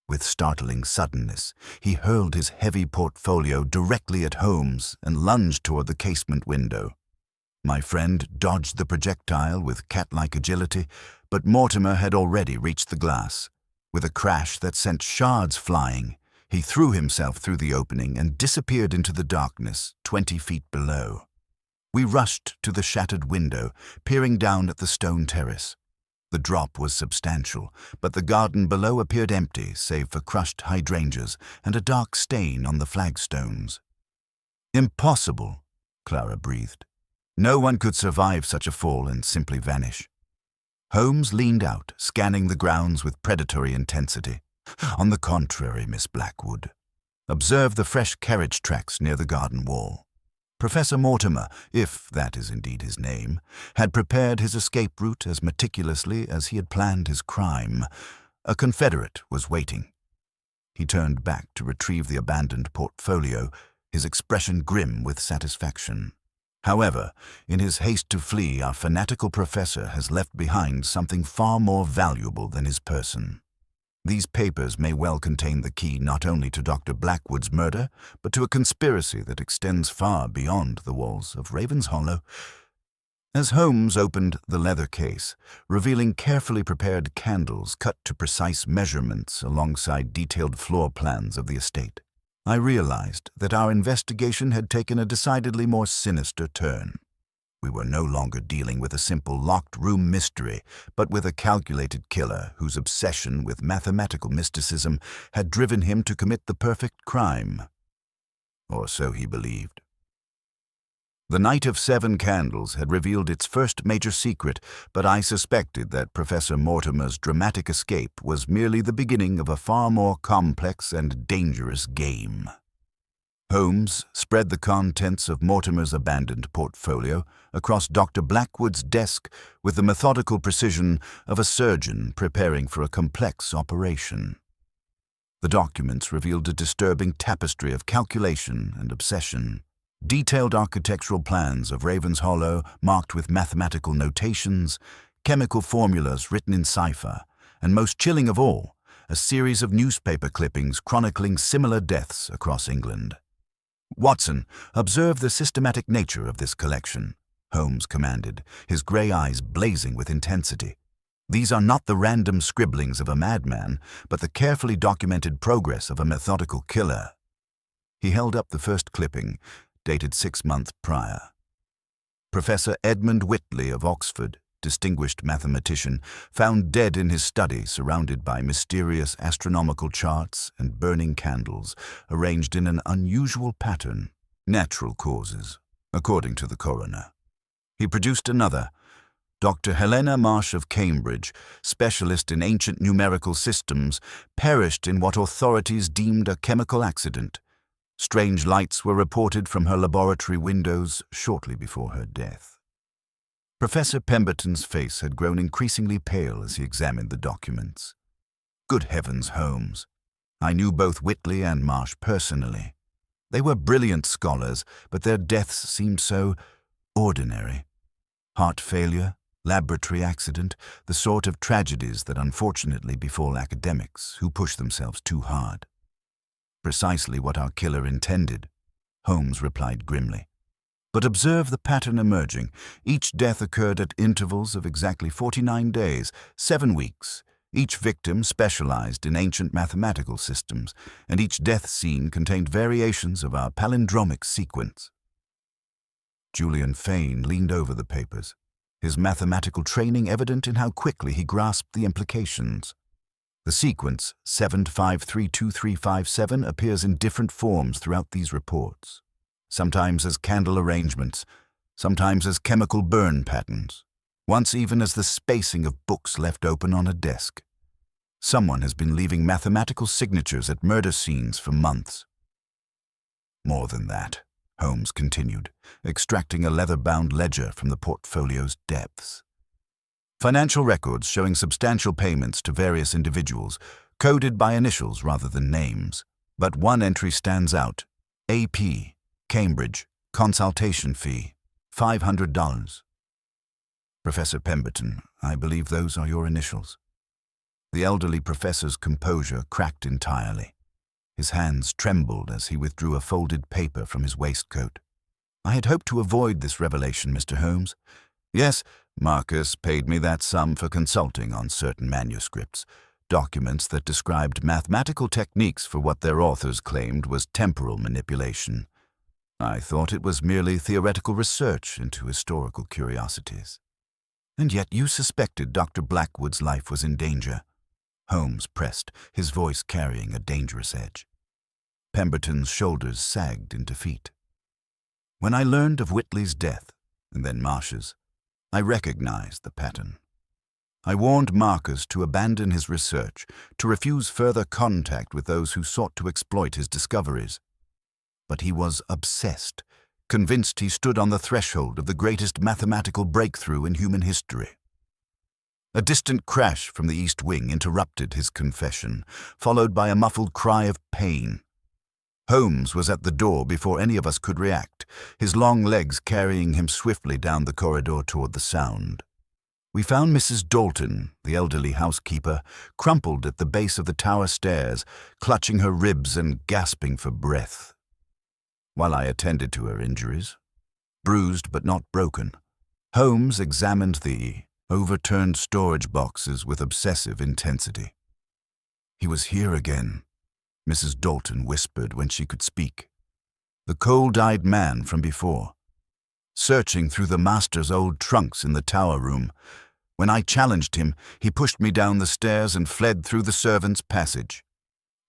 With startling suddenness, he hurled his heavy portfolio directly at Holmes and lunged toward the casement window. My friend dodged the projectile with cat-like agility, but Mortimer had already reached the glass. With a crash that sent shards flying, he threw himself through the opening and disappeared into the darkness 20 feet below. We rushed to the shattered window, peering down at the stone terrace. The drop was substantial, but the garden below appeared empty save for crushed hydrangeas and a dark stain on the flagstones. "Impossible," Clara breathed. "No one could survive such a fall and simply vanish." Holmes leaned out, scanning the grounds with predatory intensity. "On the contrary, Miss Blackwood. Observe the fresh carriage tracks near the garden wall. Professor Mortimer, if that is indeed his name, had prepared his escape route as meticulously as he had planned his crime. A confederate was waiting." He turned back to retrieve the abandoned portfolio, his expression grim with satisfaction. "However, in his haste to flee, our fanatical professor has left behind something far more valuable than his person. These papers may well contain the key not only to Dr. Blackwood's murder, but to a conspiracy that extends far beyond the walls of Ravenshollow." As Holmes opened the leather case, revealing carefully prepared candles cut to precise measurements alongside detailed floor plans of the estate, I realized that our investigation had taken a decidedly more sinister turn. We were no longer dealing with a simple locked-room mystery, but with a calculated killer whose obsession with mathematical mysticism had driven him to commit the perfect crime. Or so he believed. The Night of 7 Candles had revealed its first major secret, but I suspected that Professor Mortimer's dramatic escape was merely the beginning of a far more complex and dangerous game. Holmes spread the contents of Mortimer's abandoned portfolio across Dr. Blackwood's desk with the methodical precision of a surgeon preparing for a complex operation. The documents revealed a disturbing tapestry of calculation and obsession. Detailed architectural plans of Ravenshollow marked with mathematical notations, chemical formulas written in cipher, and most chilling of all, a series of newspaper clippings chronicling similar deaths across England. "Watson, observe the systematic nature of this collection," Holmes commanded, his grey eyes blazing with intensity. "These are not the random scribblings of a madman, but the carefully documented progress of a methodical killer." He held up the first clipping, dated 6 months prior. "Professor Edmund Whitley of Oxford, distinguished mathematician, found dead in his study surrounded by mysterious astronomical charts and burning candles, arranged in an unusual pattern. Natural causes, according to the coroner." He produced another. "Dr. Helena Marsh of Cambridge, specialist in ancient numerical systems, perished in what authorities deemed a chemical accident. Strange lights were reported from her laboratory windows shortly before her death." Professor Pemberton's face had grown increasingly pale as he examined the documents. "Good heavens, Holmes. I knew both Whitley and Marsh personally. They were brilliant scholars, but their deaths seemed so ordinary. Heart failure, laboratory accident, the sort of tragedies that unfortunately befall academics who push themselves too hard." "Precisely what our killer intended," Holmes replied grimly. "But observe the pattern emerging. Each death occurred at intervals of exactly 49 days, 7 weeks. Each victim specialized in ancient mathematical systems, and each death scene contained variations of our palindromic sequence." Julian Fane leaned over the papers, his mathematical training evident in how quickly he grasped the implications. The sequence 7532357 appears in different forms throughout these reports, sometimes as candle arrangements, sometimes as chemical burn patterns, once even as the spacing of books left open on a desk. Someone has been leaving mathematical signatures at murder scenes for months. More than that, Holmes continued, extracting a leather-bound ledger from the portfolio's depths. Financial records showing substantial payments to various individuals, coded by initials rather than names. But one entry stands out. AP, Cambridge, consultation fee, $500. Professor Pemberton, I believe those are your initials. The elderly professor's composure cracked entirely. His hands trembled as he withdrew a folded paper from his waistcoat. I had hoped to avoid this revelation, Mr. Holmes. Yes, Marcus paid me that sum for consulting on certain manuscripts, documents that described mathematical techniques for what their authors claimed was temporal manipulation. I thought it was merely theoretical research into historical curiosities. And yet you suspected Dr. Blackwood's life was in danger. Holmes pressed, his voice carrying a dangerous edge. Pemberton's shoulders sagged in defeat. When I learned of Whitley's death, and then Marsh's, I recognized the pattern. I warned Marcus to abandon his research, to refuse further contact with those who sought to exploit his discoveries. But he was obsessed, convinced he stood on the threshold of the greatest mathematical breakthrough in human history. A distant crash from the East Wing interrupted his confession, followed by a muffled cry of pain. Holmes was at the door before any of us could react, his long legs carrying him swiftly down the corridor toward the sound. We found Mrs. Dalton, the elderly housekeeper, crumpled at the base of the tower stairs, clutching her ribs and gasping for breath. While I attended to her injuries, bruised but not broken, Holmes examined the overturned storage boxes with obsessive intensity. He was here again, Mrs. Dalton whispered when she could speak. The cold-eyed man from before, searching through the master's old trunks in the tower room. When I challenged him, he pushed me down the stairs and fled through the servants' passage.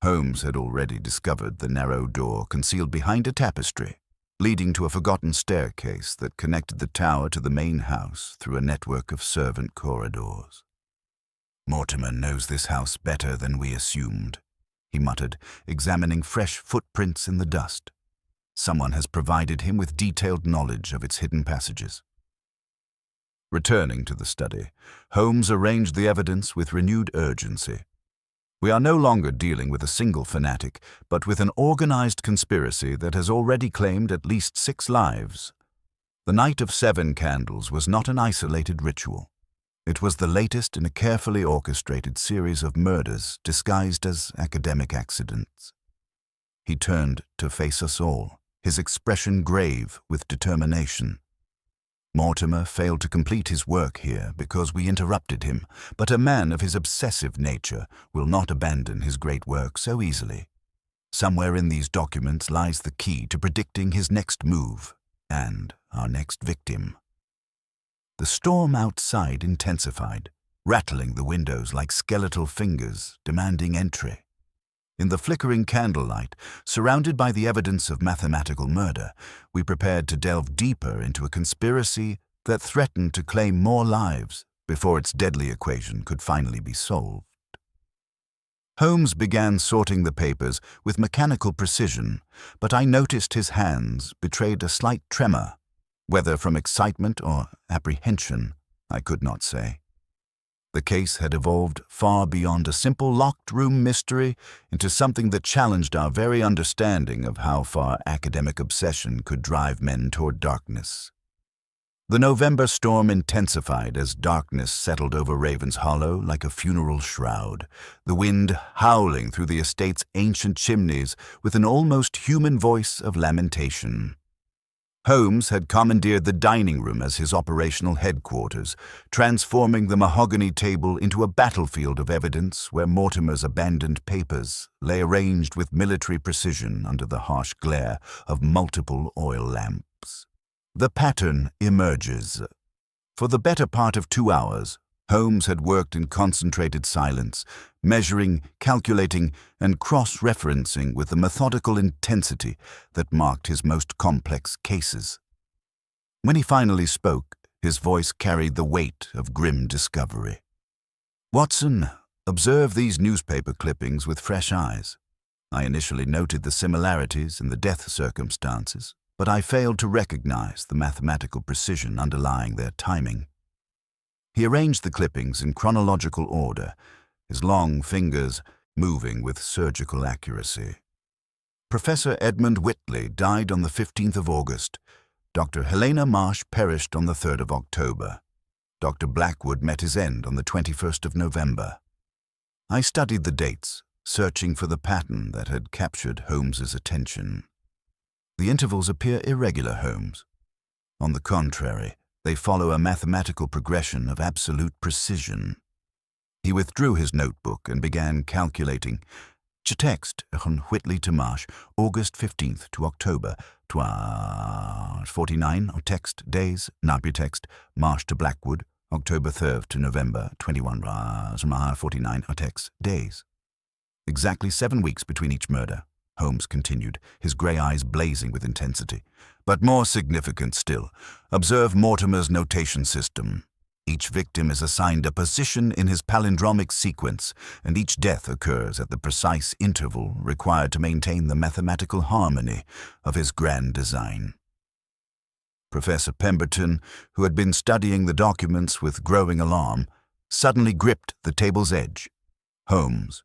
Holmes had already discovered the narrow door concealed behind a tapestry, leading to a forgotten staircase that connected the tower to the main house through a network of servant corridors. Mortimer knows this house better than we assumed, he muttered, examining fresh footprints in the dust. Someone has provided him with detailed knowledge of its hidden passages. Returning to the study, Holmes arranged the evidence with renewed urgency. We are no longer dealing with a single fanatic, but with an organized conspiracy that has already claimed at least 6 lives. The Night of 7 Candles was not an isolated ritual. It was the latest in a carefully orchestrated series of murders disguised as academic accidents. He turned to face us all, his expression grave with determination. Mortimer failed to complete his work here because we interrupted him, but a man of his obsessive nature will not abandon his great work so easily. Somewhere in these documents lies the key to predicting his next move and our next victim. The storm outside intensified, rattling the windows like skeletal fingers demanding entry. In the flickering candlelight, surrounded by the evidence of mathematical murder, we prepared to delve deeper into a conspiracy that threatened to claim more lives before its deadly equation could finally be solved. Holmes began sorting the papers with mechanical precision, but I noticed his hands betrayed a slight tremor, whether from excitement or apprehension, I could not say. The case had evolved far beyond a simple locked-room mystery into something that challenged our very understanding of how far academic obsession could drive men toward darkness. The November storm intensified as darkness settled over Raven's Hollow like a funeral shroud, the wind howling through the estate's ancient chimneys with an almost human voice of lamentation. Holmes had commandeered the dining room as his operational headquarters, transforming the mahogany table into a battlefield of evidence where Mortimer's abandoned papers lay arranged with military precision under the harsh glare of multiple oil lamps. The pattern emerges. For the better part of 2 hours, Holmes had worked in concentrated silence, measuring, calculating, and cross-referencing with the methodical intensity that marked his most complex cases. When he finally spoke, his voice carried the weight of grim discovery. "Watson, Observe these newspaper clippings with fresh eyes. I initially noted the similarities in the death circumstances, but I failed to recognize the mathematical precision underlying their timing. He arranged the clippings in chronological order, his long fingers moving with surgical accuracy. Professor Edmund Whitley died on the 15th of August. Dr. Helena Marsh perished on the 3rd of October. Dr. Blackwood met his end on the 21st of November. I studied the dates, searching for the pattern that had captured Holmes's attention. The intervals appear irregular, Holmes. On the contrary, they follow a mathematical progression of absolute precision. He withdrew his notebook and began calculating. Text von Whitley to Marsh, August 15th to October, 49 text days, text, Marsh to Blackwood, October 3rd to November, 21 49 text days. Exactly 7 weeks between each murder, Holmes continued, his grey eyes blazing with intensity. But more significant still, observe Mortimer's notation system. Each victim is assigned a position in his palindromic sequence, and each death occurs at the precise interval required to maintain the mathematical harmony of his grand design. Professor Pemberton, who had been studying the documents with growing alarm, suddenly gripped the table's edge. Holmes,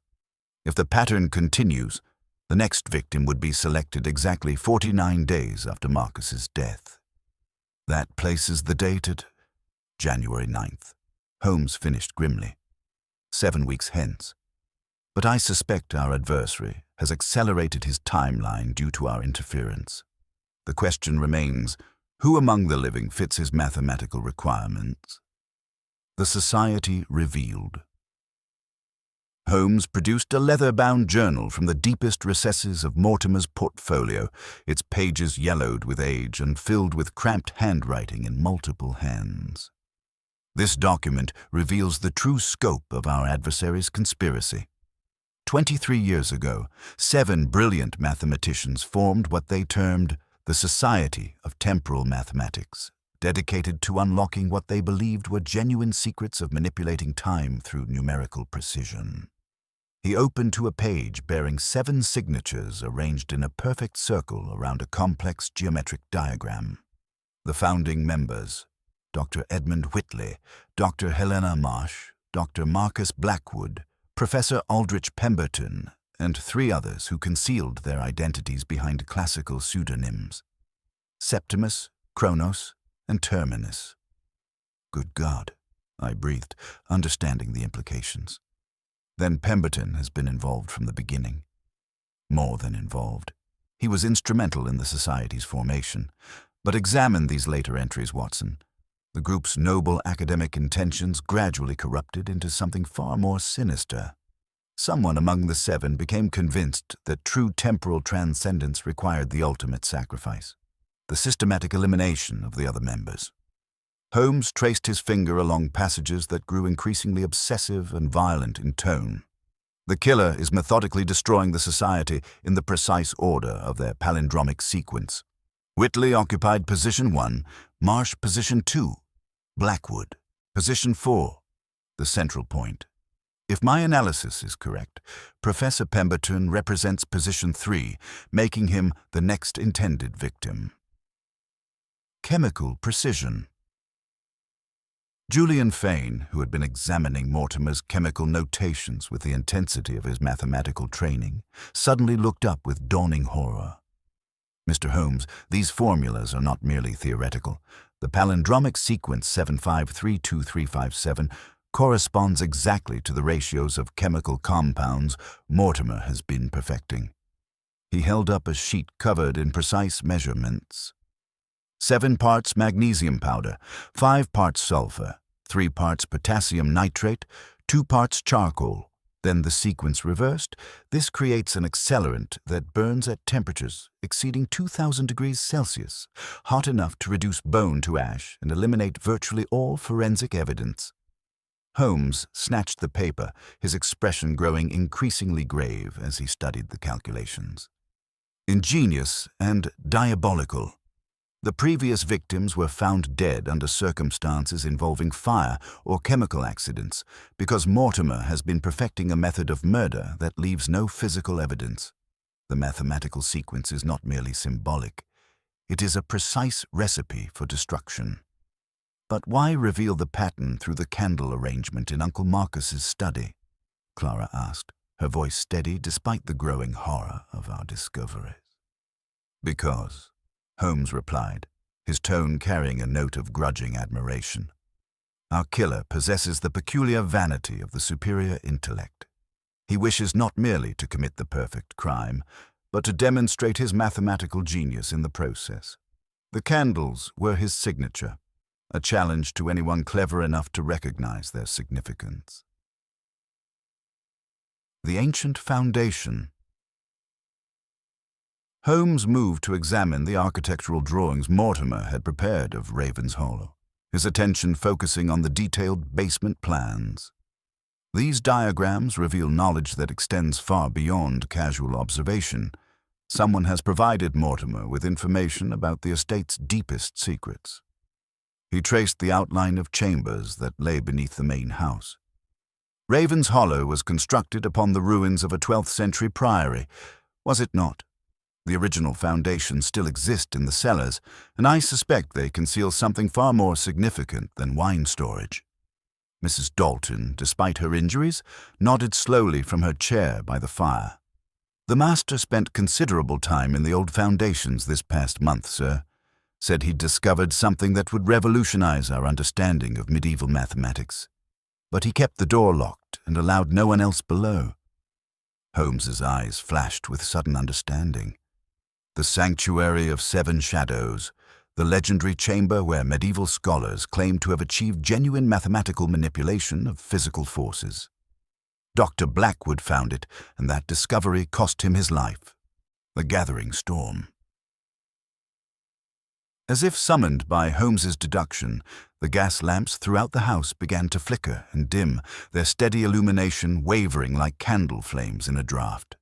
if the pattern continues, the next victim would be selected exactly 49 days after Marcus's death. That places the date at January 9th. Holmes finished grimly. 7 weeks hence. But I suspect our adversary has accelerated his timeline due to our interference. The question remains, who among the living fits his mathematical requirements? The Society revealed. Holmes produced a leather-bound journal from the deepest recesses of Mortimer's portfolio, its pages yellowed with age and filled with cramped handwriting in multiple hands. This document reveals the true scope of our adversary's conspiracy. 23 years ago, 7 brilliant mathematicians formed what they termed the Society of Temporal Mathematics, dedicated to unlocking what they believed were genuine secrets of manipulating time through numerical precision. He opened to a page bearing 7 signatures arranged in a perfect circle around a complex geometric diagram. The founding members, Dr. Edmund Whitley, Dr. Helena Marsh, Dr. Marcus Blackwood, Professor Aldrich Pemberton, and 3 others who concealed their identities behind classical pseudonyms: Septimus, Kronos, and Terminus. Good God, I breathed, understanding the implications. Then Pemberton has been involved from the beginning. More than involved. He was instrumental in the Society's formation. But examine these later entries, Watson. The group's noble academic intentions gradually corrupted into something far more sinister. Someone among the 7 became convinced that true temporal transcendence required the ultimate sacrifice, the systematic elimination of the other members. Holmes traced his finger along passages that grew increasingly obsessive and violent in tone. The killer is methodically destroying the Society in the precise order of their palindromic sequence. Whitley occupied position 1, Marsh position 2, Blackwood position 4, the central point. If my analysis is correct, Professor Pemberton represents position 3, making him the next intended victim. Chemical precision. Julian Fane, who had been examining Mortimer's chemical notations with the intensity of his mathematical training, suddenly looked up with dawning horror. Mr. Holmes, these formulas are not merely theoretical. The palindromic sequence 7532357 corresponds exactly to the ratios of chemical compounds Mortimer has been perfecting. He held up a sheet covered in precise measurements. 7 parts magnesium powder, 5 parts sulfur, 3 parts potassium nitrate, 2 parts charcoal. Then the sequence reversed. This creates an accelerant that burns at temperatures exceeding 2000 degrees Celsius, hot enough to reduce bone to ash and eliminate virtually all forensic evidence. Holmes snatched the paper, his expression growing increasingly grave as he studied the calculations. Ingenious and diabolical. The previous victims were found dead under circumstances involving fire or chemical accidents because Mortimer has been perfecting a method of murder that leaves no physical evidence. The mathematical sequence is not merely symbolic. It is a precise recipe for destruction. But why reveal the pattern through the candle arrangement in Uncle Marcus's study? Clara asked, her voice steady despite the growing horror of our discoveries. Because, Holmes replied, his tone carrying a note of grudging admiration. Our killer possesses the peculiar vanity of the superior intellect. He wishes not merely to commit the perfect crime, but to demonstrate his mathematical genius in the process. The candles were his signature, a challenge to anyone clever enough to recognize their significance. The ancient foundation. Holmes moved to examine the architectural drawings Mortimer had prepared of Raven's Hollow, his attention focusing on the detailed basement plans. These diagrams reveal knowledge that extends far beyond casual observation. Someone has provided Mortimer with information about the estate's deepest secrets. He traced the outline of chambers that lay beneath the main house. Raven's Hollow was constructed upon the ruins of a 12th century priory, was it not? The original foundations still exist in the cellars, and I suspect they conceal something far more significant than wine storage. Mrs. Dalton, despite her injuries, nodded slowly from her chair by the fire. The master spent considerable time in the old foundations this past month, sir. Said he'd discovered something that would revolutionize our understanding of medieval mathematics. But he kept the door locked and allowed no one else below. Holmes's eyes flashed with sudden understanding. The Sanctuary of Seven Shadows, the legendary chamber where medieval scholars claimed to have achieved genuine mathematical manipulation of physical forces. Dr. Blackwood found it, and that discovery cost him his life. The gathering storm. As if summoned by Holmes's deduction, the gas lamps throughout the house began to flicker and dim, their steady illumination wavering like candle flames in a draught.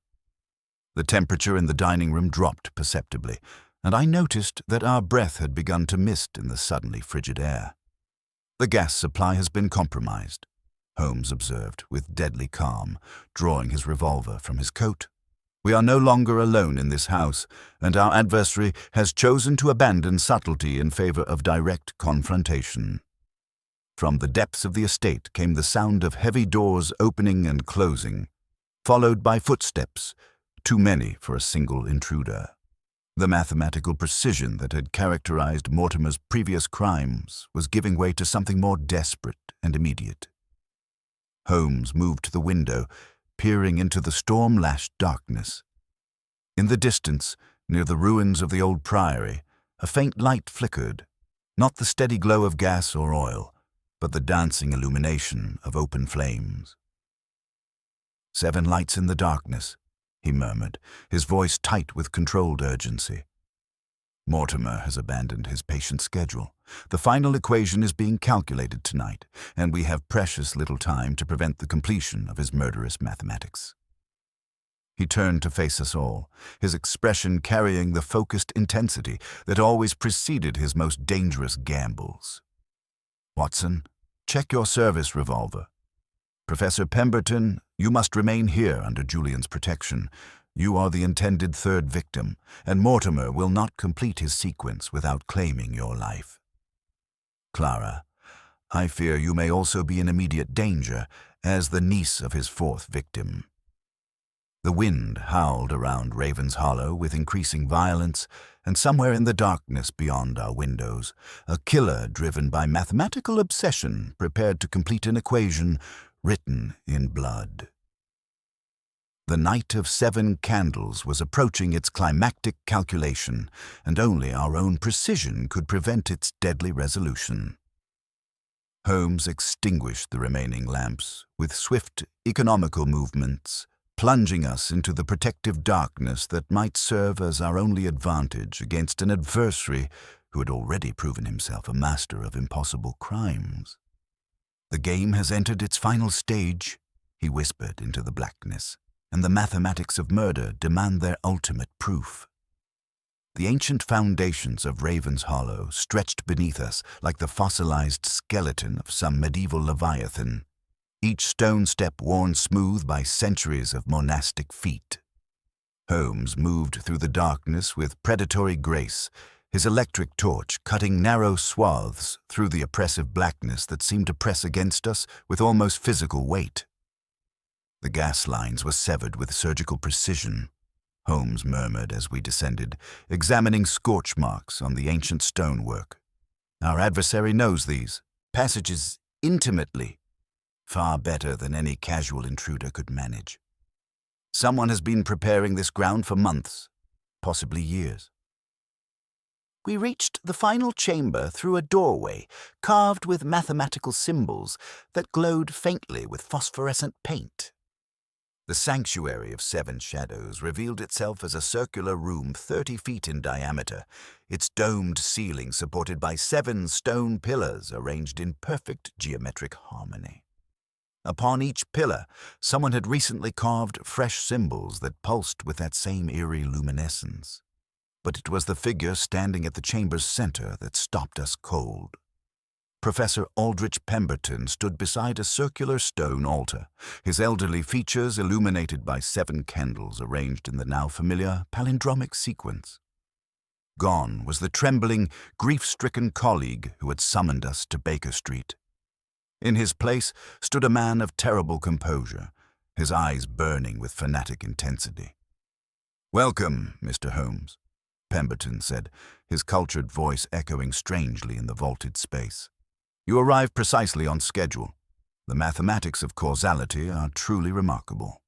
The temperature in the dining room dropped perceptibly, and I noticed that our breath had begun to mist in the suddenly frigid air. The gas supply has been compromised, Holmes observed with deadly calm, drawing his revolver from his coat. We are no longer alone in this house, and our adversary has chosen to abandon subtlety in favor of direct confrontation. From the depths of the estate came the sound of heavy doors opening and closing, followed by footsteps, too many for a single intruder. The mathematical precision that had characterized Mortimer's previous crimes was giving way to something more desperate and immediate. Holmes moved to the window, peering into the storm-lashed darkness. In the distance, near the ruins of the old priory, a faint light flickered, not the steady glow of gas or oil, but the dancing illumination of open flames. 7 lights in the darkness, he murmured, his voice tight with controlled urgency. Mortimer has abandoned his patient schedule. The final equation is being calculated tonight, and we have precious little time to prevent the completion of his murderous mathematics. He turned to face us all, his expression carrying the focused intensity that always preceded his most dangerous gambles. Watson, check your service revolver. Professor Pemberton, you must remain here under Julian's protection. You are the intended third victim, and Mortimer will not complete his sequence without claiming your life. Clara, I fear you may also be in immediate danger as the niece of his 4th victim. The wind howled around Raven's Hollow with increasing violence, and somewhere in the darkness beyond our windows, a killer driven by mathematical obsession prepared to complete an equation written in blood. The night of 7 candles was approaching its climactic calculation, and only our own precision could prevent its deadly resolution. Holmes extinguished the remaining lamps with swift, economical movements, plunging us into the protective darkness that might serve as our only advantage against an adversary who had already proven himself a master of impossible crimes. The game has entered its final stage, he whispered into the blackness, and the mathematics of murder demand their ultimate proof. The ancient foundations of Raven's Hollow stretched beneath us like the fossilized skeleton of some medieval leviathan, each stone step worn smooth by centuries of monastic feet. Holmes moved through the darkness with predatory grace, his electric torch cutting narrow swaths through the oppressive blackness that seemed to press against us with almost physical weight. The gas lines were severed with surgical precision, Holmes murmured as we descended, examining scorch marks on the ancient stonework. Our adversary knows these passages intimately, far better than any casual intruder could manage. Someone has been preparing this ground for months, possibly years. We reached the final chamber through a doorway carved with mathematical symbols that glowed faintly with phosphorescent paint. The sanctuary of 7 shadows revealed itself as a circular room 30 feet in diameter, its domed ceiling supported by 7 stone pillars arranged in perfect geometric harmony. Upon each pillar, someone had recently carved fresh symbols that pulsed with that same eerie luminescence. But it was the figure standing at the chamber's center that stopped us cold. Professor Aldrich Pemberton stood beside a circular stone altar, his elderly features illuminated by 7 candles arranged in the now familiar palindromic sequence. Gone was the trembling, grief-stricken colleague who had summoned us to Baker Street. In his place stood a man of terrible composure, his eyes burning with fanatic intensity. "Welcome, Mr. Holmes," Pemberton said, his cultured voice echoing strangely in the vaulted space. "You arrived precisely on schedule. The mathematics of causality are truly remarkable."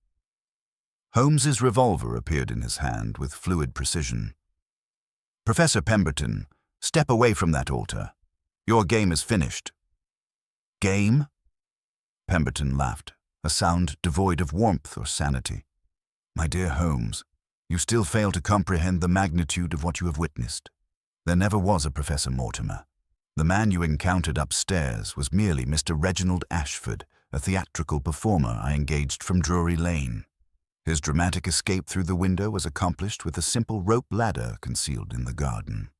Holmes's revolver appeared in his hand with fluid precision. "Professor Pemberton, step away from that altar. Your game is finished." "Game?" Pemberton laughed, a sound devoid of warmth or sanity. "My dear Holmes, you still fail to comprehend the magnitude of what you have witnessed. There never was a Professor Mortimer. The man you encountered upstairs was merely Mr. Reginald Ashford, a theatrical performer I engaged from Drury Lane. His dramatic escape through the window was accomplished with a simple rope ladder concealed in the garden."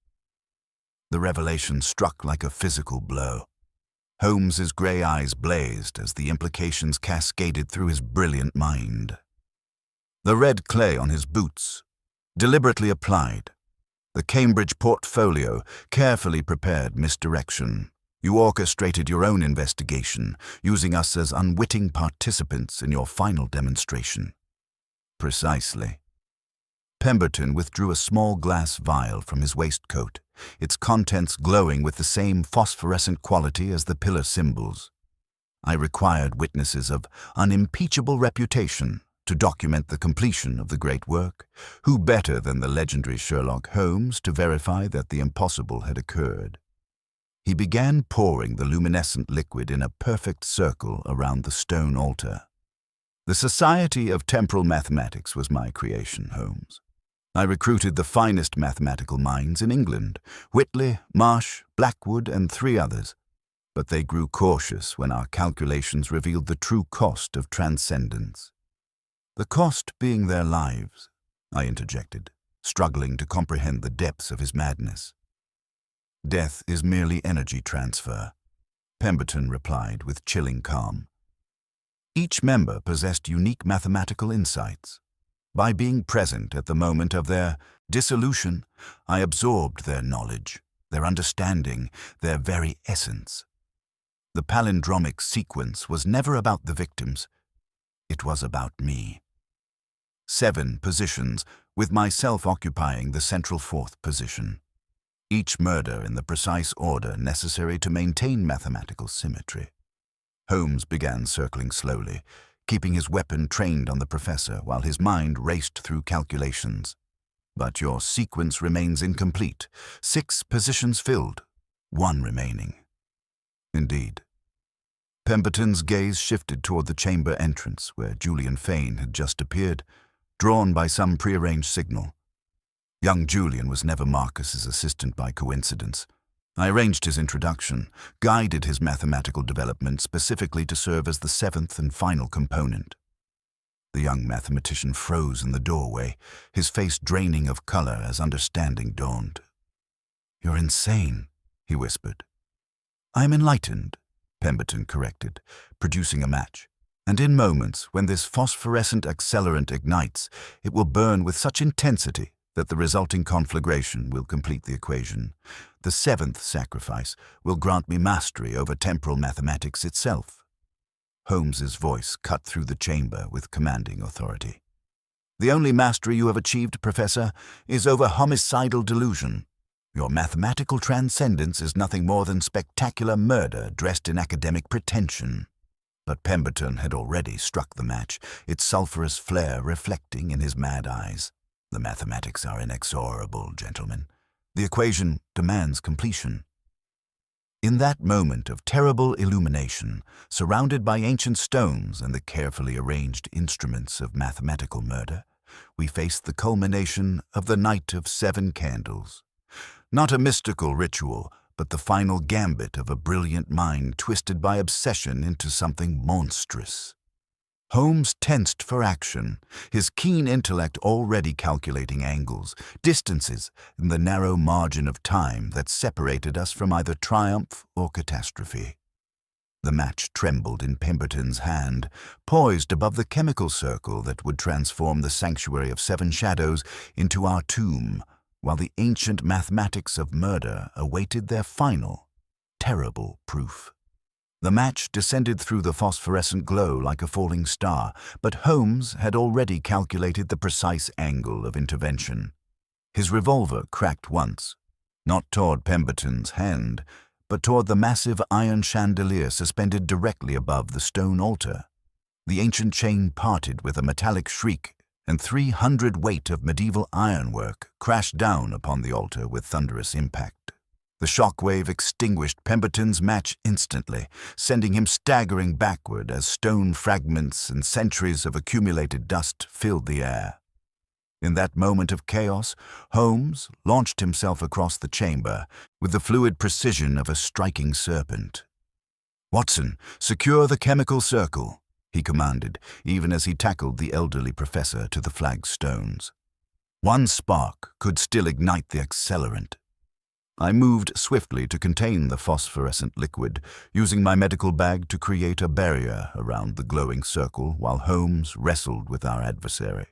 The revelation struck like a physical blow. Holmes's grey eyes blazed as the implications cascaded through his brilliant mind. The red clay on his boots, deliberately applied. The Cambridge portfolio, carefully prepared misdirection. You orchestrated your own investigation, using us as unwitting participants in your final demonstration. Precisely. Pemberton withdrew a small glass vial from his waistcoat, its contents glowing with the same phosphorescent quality as the pillar symbols. I required witnesses of unimpeachable reputation to document the completion of the great work. Who better than the legendary Sherlock Holmes to verify that the impossible had occurred? He began pouring the luminescent liquid in a perfect circle around the stone altar. "The Society of Temporal Mathematics was my creation, Holmes. I recruited the finest mathematical minds in England, Whitley, Marsh, Blackwood, and 3 others. But they grew cautious when our calculations revealed the true cost of transcendence." "The cost being their lives," I interjected, struggling to comprehend the depths of his madness. "Death is merely energy transfer," Pemberton replied with chilling calm. "Each member possessed unique mathematical insights. By being present at the moment of their dissolution, I absorbed their knowledge, their understanding, their very essence. The palindromic sequence was never about the victims. It was about me. 7 positions, with myself occupying the central 4th position. Each murder in the precise order necessary to maintain mathematical symmetry." Holmes began circling slowly, keeping his weapon trained on the professor while his mind raced through calculations. "But your sequence remains incomplete. 6 positions filled, 1 remaining." "Indeed." Pemberton's gaze shifted toward the chamber entrance where Julian Fane had just appeared, drawn by some prearranged signal. Young Julian was never Marcus's assistant by coincidence. I arranged his introduction, guided his mathematical development specifically to serve as the 7th and final component. The young mathematician froze in the doorway, his face draining of color as understanding dawned. "You're insane," he whispered. "I'm enlightened," Pemberton corrected, producing a match. "And in moments when this phosphorescent accelerant ignites, it will burn with such intensity that the resulting conflagration will complete the equation. The seventh sacrifice will grant me mastery over temporal mathematics itself." Holmes's voice cut through the chamber with commanding authority. "The only mastery you have achieved, Professor, is over homicidal delusion. Your mathematical transcendence is nothing more than spectacular murder dressed in academic pretension." But Pemberton had already struck the match, its sulphurous flare reflecting in his mad eyes. "The mathematics are inexorable, gentlemen. The equation demands completion." In that moment of terrible illumination, surrounded by ancient stones and the carefully arranged instruments of mathematical murder, we faced the culmination of the Night of Seven Candles. Not a mystical ritual, but the final gambit of a brilliant mind twisted by obsession into something monstrous. Holmes tensed for action, his keen intellect already calculating angles, distances, and the narrow margin of time that separated us from either triumph or catastrophe. The match trembled in Pemberton's hand, poised above the chemical circle that would transform the sanctuary of Seven Shadows into our tomb, while the ancient mathematics of murder awaited their final, terrible proof. The match descended through the phosphorescent glow like a falling star, but Holmes had already calculated the precise angle of intervention. His revolver cracked once, not toward Pemberton's hand, but toward the massive iron chandelier suspended directly above the stone altar. The ancient chain parted with a metallic shriek, and 300 weight of medieval ironwork crashed down upon the altar with thunderous impact. The shockwave extinguished Pemberton's match instantly, sending him staggering backward as stone fragments and centuries of accumulated dust filled the air. In that moment of chaos, Holmes launched himself across the chamber with the fluid precision of a striking serpent. "Watson, secure the chemical circle," he commanded, even as he tackled the elderly professor to the flagstones. One spark could still ignite the accelerant. I moved swiftly to contain the phosphorescent liquid, using my medical bag to create a barrier around the glowing circle while Holmes wrestled with our adversary.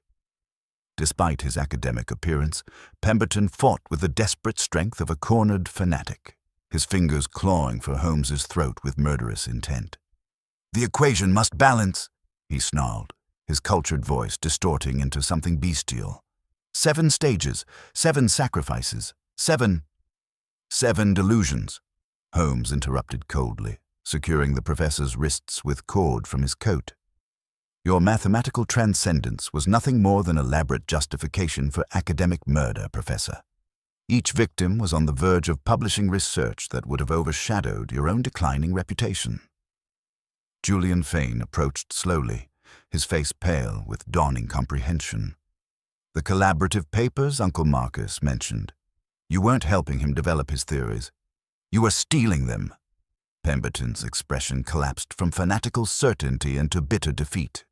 Despite his academic appearance, Pemberton fought with the desperate strength of a cornered fanatic, his fingers clawing for Holmes's throat with murderous intent. "The equation must balance," he snarled, his cultured voice distorting into something bestial. "7 stages, 7 sacrifices, 7 delusions," Holmes interrupted coldly, securing the professor's wrists with cord from his coat. "Your mathematical transcendence was nothing more than elaborate justification for academic murder, Professor. Each victim was on the verge of publishing research that would have overshadowed your own declining reputation." Julian Fane approached slowly, his face pale with dawning comprehension. "The collaborative papers Uncle Marcus mentioned. You weren't helping him develop his theories. You were stealing them." Pemberton's expression collapsed from fanatical certainty into bitter defeat.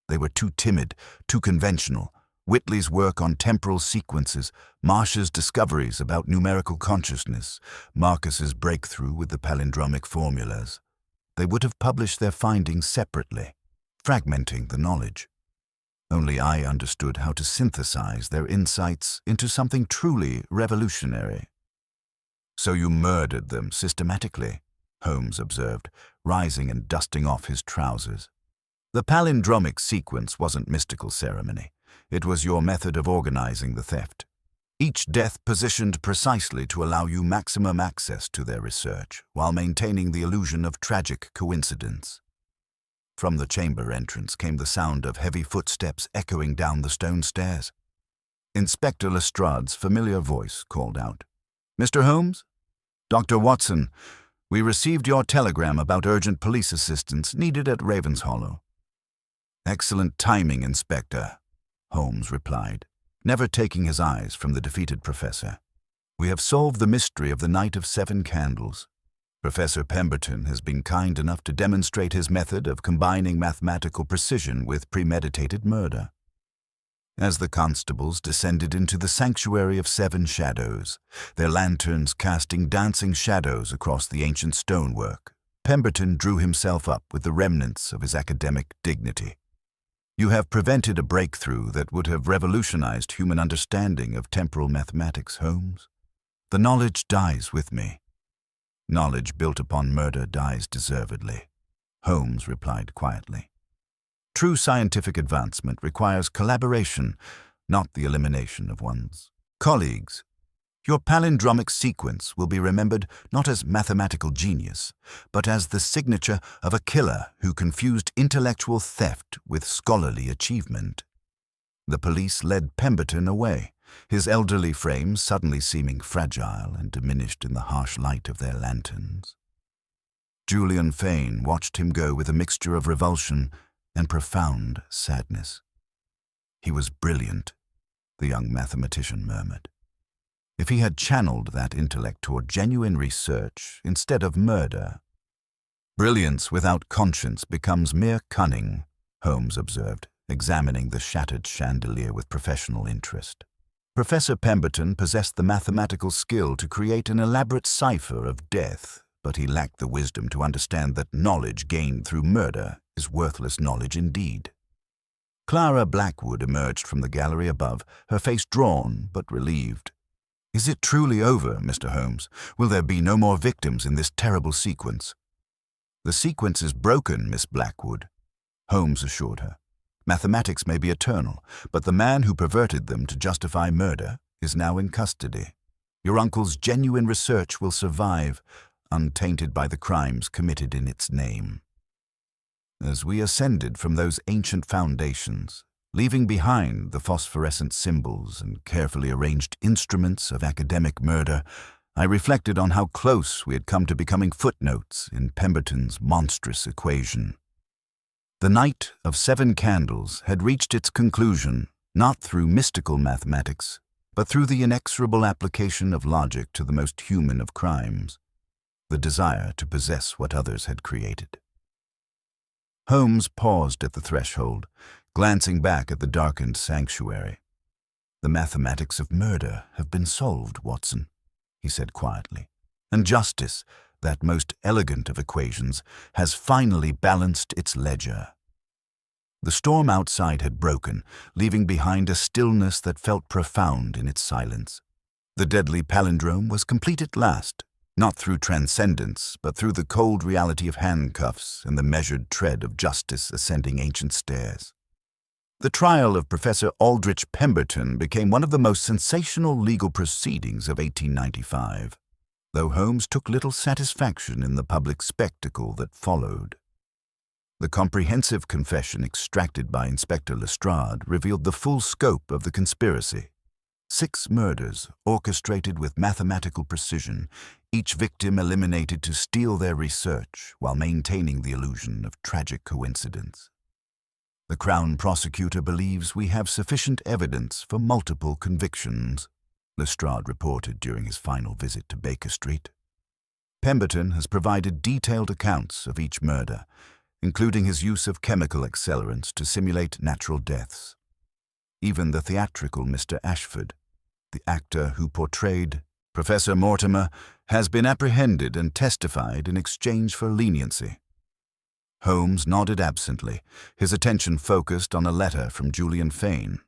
"They were too timid, too conventional. Whitley's work on temporal sequences, Marsh's discoveries about numerical consciousness, Marcus's breakthrough with the palindromic formulas. They would have published their findings separately, fragmenting the knowledge. Only I understood how to synthesize their insights into something truly revolutionary." "So you murdered them systematically," Holmes observed, rising and dusting off his trousers. "The palindromic sequence wasn't mystical ceremony. It was your method of organizing the theft. Each death positioned precisely to allow you maximum access to their research, while maintaining the illusion of tragic coincidence." From the chamber entrance came the sound of heavy footsteps echoing down the stone stairs. Inspector Lestrade's familiar voice called out, "Mr. Holmes? Dr. Watson, we received your telegram about urgent police assistance needed at Ravenshollow." "Excellent timing, Inspector," Holmes replied, never taking his eyes from the defeated professor. "We have solved the mystery of the Night of Seven Candles. Professor Pemberton has been kind enough to demonstrate his method of combining mathematical precision with premeditated murder. As the constables descended into the sanctuary of 7 shadows, their lanterns casting dancing shadows across the ancient stonework, Pemberton drew himself up with the remnants of his academic dignity. "You have prevented a breakthrough that would have revolutionized human understanding of temporal mathematics, Holmes. The knowledge dies with me." "Knowledge built upon murder dies deservedly," Holmes replied quietly. "True scientific advancement requires collaboration, not the elimination of one's colleagues. Your palindromic sequence will be remembered not as mathematical genius, but as the signature of a killer who confused intellectual theft with scholarly achievement." The police led Pemberton away, his elderly frame suddenly seeming fragile and diminished in the harsh light of their lanterns. Julian Fane watched him go with a mixture of revulsion and profound sadness. "He was brilliant," the young mathematician murmured. "If he had channeled that intellect toward genuine research instead of murder." "Brilliance without conscience becomes mere cunning," Holmes observed, examining the shattered chandelier with professional interest. Professor Pemberton possessed the mathematical skill to create an elaborate cipher of death, but he lacked the wisdom to understand that knowledge gained through murder is worthless knowledge indeed. Clara Blackwood emerged from the gallery above, her face drawn but relieved. "Is it truly over, Mr. Holmes? Will there be no more victims in this terrible sequence?" "The sequence is broken, Miss Blackwood," Holmes assured her. "Mathematics may be eternal, but the man who perverted them to justify murder is now in custody. Your uncle's genuine research will survive, untainted by the crimes committed in its name." As we ascended from those ancient foundations, leaving behind the phosphorescent symbols and carefully arranged instruments of academic murder, I reflected on how close we had come to becoming footnotes in Pemberton's monstrous equation. The night of 7 candles had reached its conclusion not through mystical mathematics, but through the inexorable application of logic to the most human of crimes, the desire to possess what others had created. Holmes paused at the threshold, glancing back at the darkened sanctuary. "The mathematics of murder have been solved, Watson," he said quietly, "and justice, that most elegant of equations, has finally balanced its ledger." The storm outside had broken, leaving behind a stillness that felt profound in its silence. The deadly palindrome was complete at last, not through transcendence, but through the cold reality of handcuffs and the measured tread of justice ascending ancient stairs. The trial of Professor Aldrich Pemberton became one of the most sensational legal proceedings of 1895, though Holmes took little satisfaction in the public spectacle that followed. The comprehensive confession extracted by Inspector Lestrade revealed the full scope of the conspiracy. 6 murders orchestrated with mathematical precision, each victim eliminated to steal their research while maintaining the illusion of tragic coincidence. "The Crown Prosecutor believes we have sufficient evidence for multiple convictions," Lestrade reported during his final visit to Baker Street. "Pemberton has provided detailed accounts of each murder, including his use of chemical accelerants to simulate natural deaths. Even the theatrical Mr. Ashford, the actor who portrayed Professor Mortimer, has been apprehended and testified in exchange for leniency." Holmes nodded absently, his attention focused on a letter from Julian Fane.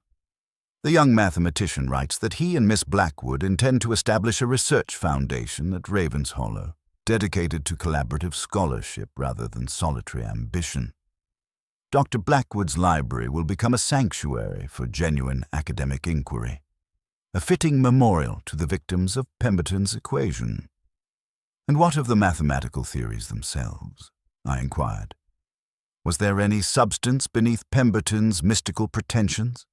"The young mathematician writes that he and Miss Blackwood intend to establish a research foundation at Ravenshollow, dedicated to collaborative scholarship rather than solitary ambition. Dr. Blackwood's library will become a sanctuary for genuine academic inquiry, a fitting memorial to the victims of Pemberton's equation." "And what of the mathematical theories themselves?" I inquired. "Was there any substance beneath Pemberton's mystical pretensions?"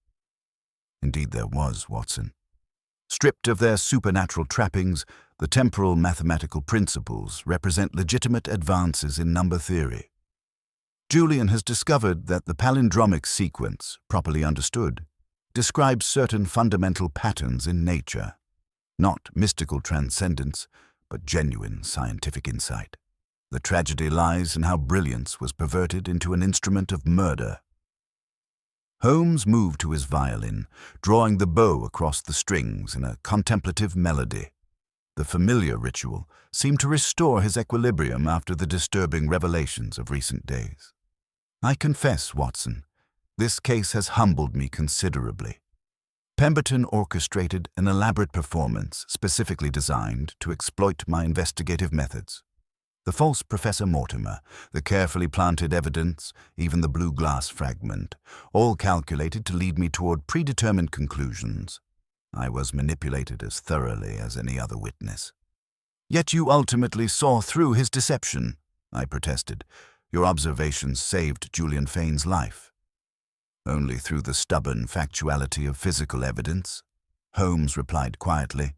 "Indeed there was, Watson. Stripped of their supernatural trappings, the temporal mathematical principles represent legitimate advances in number theory. Julian has discovered that the palindromic sequence, properly understood, describes certain fundamental patterns in nature, not mystical transcendence, but genuine scientific insight. The tragedy lies in how brilliance was perverted into an instrument of murder. Holmes moved to his violin, drawing the bow across the strings in a contemplative melody. The familiar ritual seemed to restore his equilibrium after the disturbing revelations of recent days. I confess, Watson, this case has humbled me considerably. Pemberton orchestrated an elaborate performance specifically designed to exploit my investigative methods. The false Professor Mortimer, the carefully planted evidence, even the blue glass fragment, all calculated to lead me toward predetermined conclusions. I was manipulated as thoroughly as any other witness. Yet you ultimately saw through his deception, I protested. Your observations saved Julian Fane's life. Only through the stubborn factuality of physical evidence, Holmes replied quietly.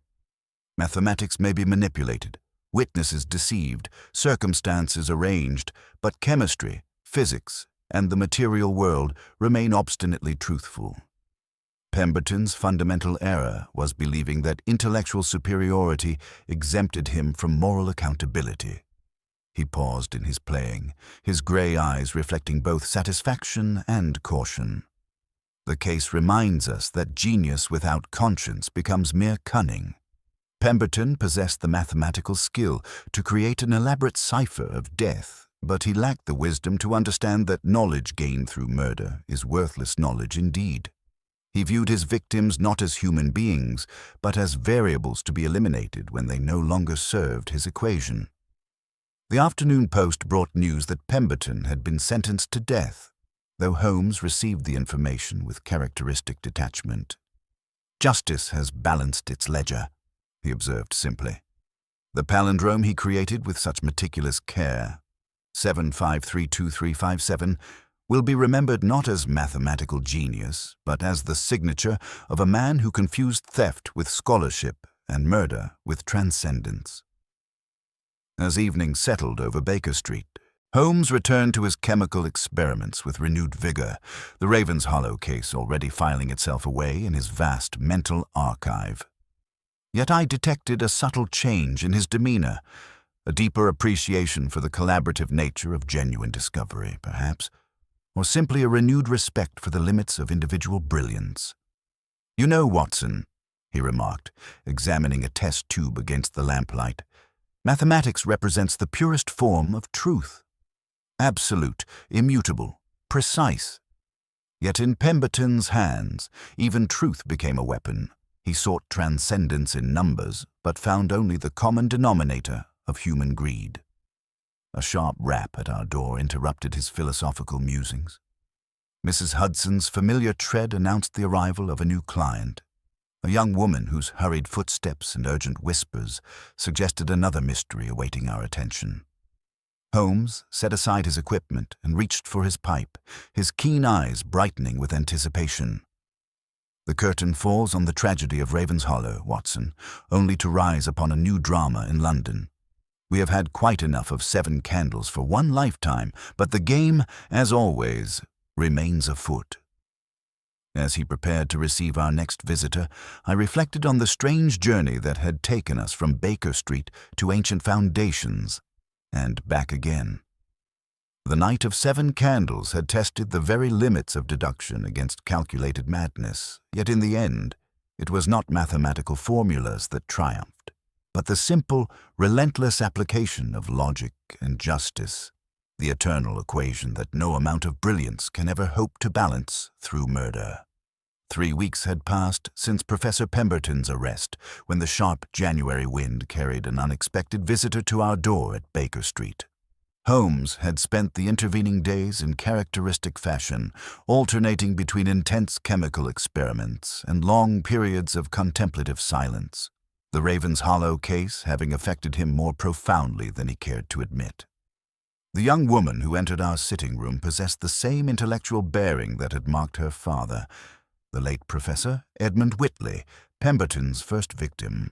Mathematics may be manipulated, witnesses deceived, circumstances arranged, but chemistry, physics, and the material world remain obstinately truthful. Pemberton's fundamental error was believing that intellectual superiority exempted him from moral accountability. He paused in his playing, his grey eyes reflecting both satisfaction and caution. The case reminds us that genius without conscience becomes mere cunning. Pemberton possessed the mathematical skill to create an elaborate cipher of death, but he lacked the wisdom to understand that knowledge gained through murder is worthless knowledge indeed. He viewed his victims not as human beings, but as variables to be eliminated when they no longer served his equation. The afternoon post brought news that Pemberton had been sentenced to death, though Holmes received the information with characteristic detachment. Justice has balanced its ledger, he observed simply. The palindrome he created with such meticulous care, 7532357, will be remembered not as mathematical genius, but as the signature of a man who confused theft with scholarship and murder with transcendence. As evening settled over Baker Street, Holmes returned to his chemical experiments with renewed vigor, the Ravens Hollow case already filing itself away in his vast mental archive. Yet I detected a subtle change in his demeanor, a deeper appreciation for the collaborative nature of genuine discovery, perhaps, or simply a renewed respect for the limits of individual brilliance. "You know, Watson," he remarked, examining a test tube against the lamplight, "mathematics represents the purest form of truth. Absolute, immutable, precise. Yet in Pemberton's hands, even truth became a weapon. He sought transcendence in numbers, but found only the common denominator of human greed." A sharp rap at our door interrupted his philosophical musings. Mrs. Hudson's familiar tread announced the arrival of a new client. A young woman whose hurried footsteps and urgent whispers suggested another mystery awaiting our attention. Holmes set aside his equipment and reached for his pipe, his keen eyes brightening with anticipation. "The curtain falls on the tragedy of Ravens Hollow, Watson, only to rise upon a new drama in London. We have had quite enough of 7 candles for one lifetime, but the game, as always, remains afoot." As he prepared to receive our next visitor, I reflected on the strange journey that had taken us from Baker Street to ancient foundations, and back again. The night of 7 candles had tested the very limits of deduction against calculated madness, yet in the end, it was not mathematical formulas that triumphed, but the simple, relentless application of logic and justice, the eternal equation that no amount of brilliance can ever hope to balance through murder. 3 weeks had passed since Professor Pemberton's arrest, when the sharp January wind carried an unexpected visitor to our door at Baker Street. Holmes had spent the intervening days in characteristic fashion, alternating between intense chemical experiments and long periods of contemplative silence, the Ravens Hollow case having affected him more profoundly than he cared to admit. The young woman who entered our sitting room possessed the same intellectual bearing that had marked her father, the late Professor Edmund Whitley, Pemberton's first victim.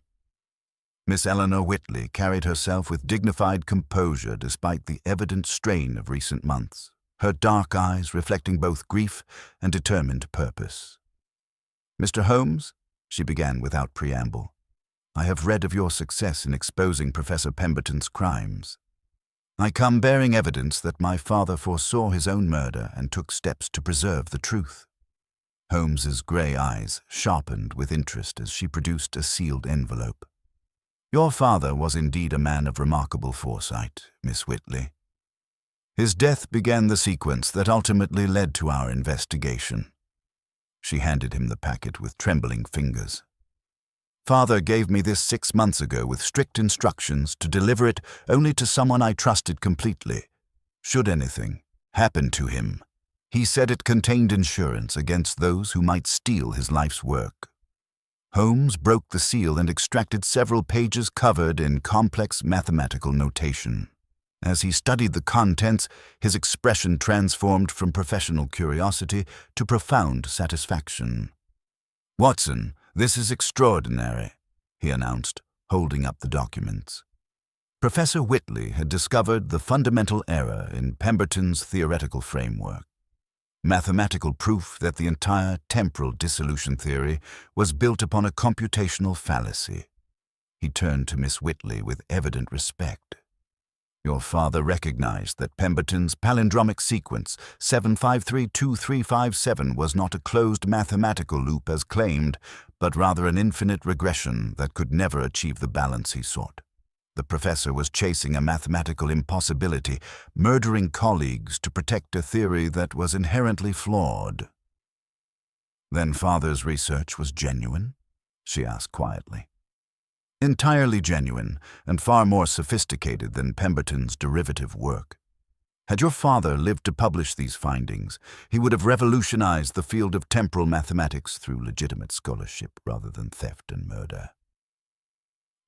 Miss Eleanor Whitley carried herself with dignified composure despite the evident strain of recent months, her dark eyes reflecting both grief and determined purpose. "Mr. Holmes," she began without preamble, I have read of your success in exposing Professor Pemberton's crimes. I come bearing evidence that my father foresaw his own murder and took steps to preserve the truth." Holmes's grey eyes sharpened with interest as she produced a sealed envelope. "Your father was indeed a man of remarkable foresight, Miss Whitley. His death began the sequence that ultimately led to our investigation." She handed him the packet with trembling fingers. "Father gave me this 6 months ago with strict instructions to deliver it only to someone I trusted completely. Should anything happen to him, he said it contained insurance against those who might steal his life's work." Holmes broke the seal and extracted several pages covered in complex mathematical notation. As he studied the contents, his expression transformed from professional curiosity to profound satisfaction. "Watson, this is extraordinary," he announced, holding up the documents. Professor Whitley had discovered the fundamental error in Pemberton's theoretical framework. Mathematical proof that the entire temporal dissolution theory was built upon a computational fallacy. He turned to Miss Whitley with evident respect. "Your father recognized that Pemberton's palindromic sequence 7532357 was not a closed mathematical loop as claimed, but rather an infinite regression that could never achieve the balance he sought. The professor was chasing a mathematical impossibility, murdering colleagues to protect a theory that was inherently flawed." "Then father's research was genuine?" she asked quietly. "Entirely genuine, and far more sophisticated than Pemberton's derivative work. Had your father lived to publish these findings, he would have revolutionized the field of temporal mathematics through legitimate scholarship rather than theft and murder."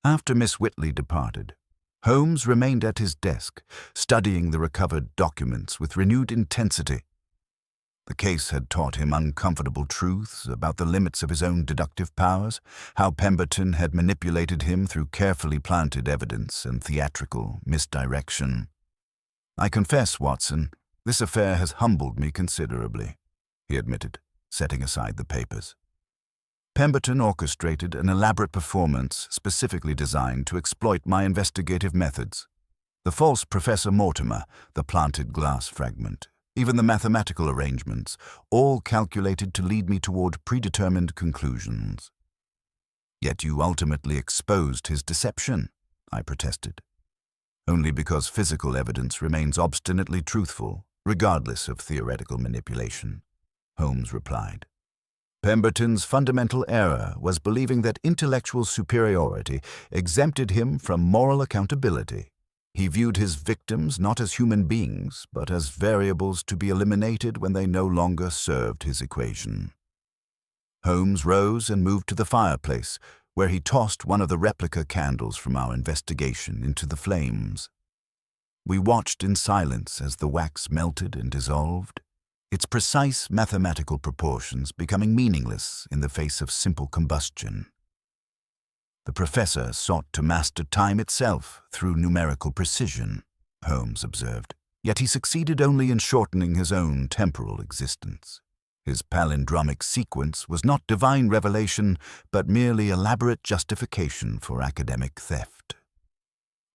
After Miss Whitley departed, Holmes remained at his desk, studying the recovered documents with renewed intensity. The case had taught him uncomfortable truths about the limits of his own deductive powers, how Pemberton had manipulated him through carefully planted evidence and theatrical misdirection. "I confess, Watson, this affair has humbled me considerably," he admitted, setting aside the papers. "Pemberton orchestrated an elaborate performance specifically designed to exploit my investigative methods. The false Professor Mortimer, the planted glass fragment, even the mathematical arrangements, all calculated to lead me toward predetermined conclusions." "Yet you ultimately exposed his deception," I protested. "Only because physical evidence remains obstinately truthful, regardless of theoretical manipulation," Holmes replied. "Pemberton's fundamental error was believing that intellectual superiority exempted him from moral accountability. He viewed his victims not as human beings, but as variables to be eliminated when they no longer served his equation." Holmes rose and moved to the fireplace, where he tossed one of the replica candles from our investigation into the flames. We watched in silence as the wax melted and dissolved, its precise mathematical proportions becoming meaningless in the face of simple combustion. "The professor sought to master time itself through numerical precision," Holmes observed, "yet he succeeded only in shortening his own temporal existence. His palindromic sequence was not divine revelation, but merely elaborate justification for academic theft."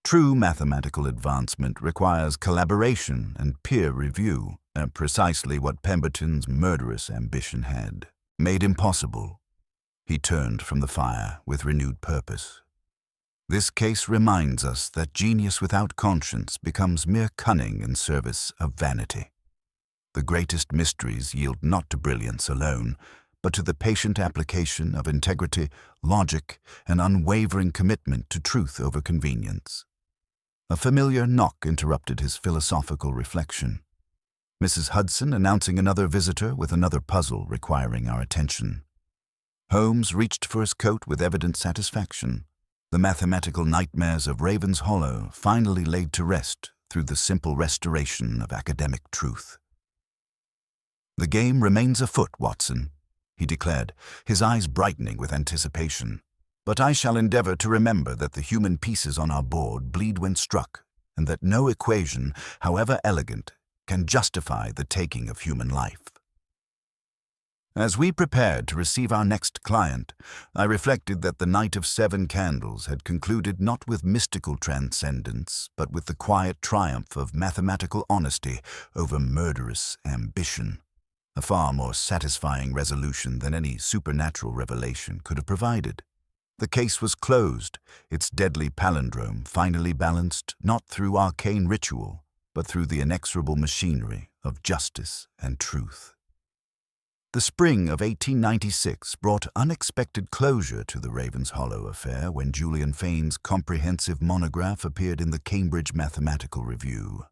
True mathematical advancement requires collaboration and peer review, and precisely what Pemberton's murderous ambition had made impossible. He turned from the fire with renewed purpose. "This case reminds us that genius without conscience becomes mere cunning in service of vanity. The greatest mysteries yield not to brilliance alone, but to the patient application of integrity, logic, and unwavering commitment to truth over convenience." A familiar knock interrupted his philosophical reflection. Mrs. Hudson announcing another visitor with another puzzle requiring our attention. Holmes reached for his coat with evident satisfaction. The mathematical nightmares of Raven's Hollow finally laid to rest through the simple restoration of academic truth. "The game remains afoot, Watson," he declared, his eyes brightening with anticipation. "But I shall endeavor to remember that the human pieces on our board bleed when struck, and that no equation, however elegant, can justify the taking of human life." As we prepared to receive our next client, I reflected that the Night of Seven Candles had concluded not with mystical transcendence, but with the quiet triumph of mathematical honesty over murderous ambition. A far more satisfying resolution than any supernatural revelation could have provided. The case was closed, its deadly palindrome finally balanced not through arcane ritual, but through the inexorable machinery of justice and truth. The spring of 1896 brought unexpected closure to the Ravens Hollow affair when Julian Fane's comprehensive monograph appeared in the Cambridge Mathematical Review.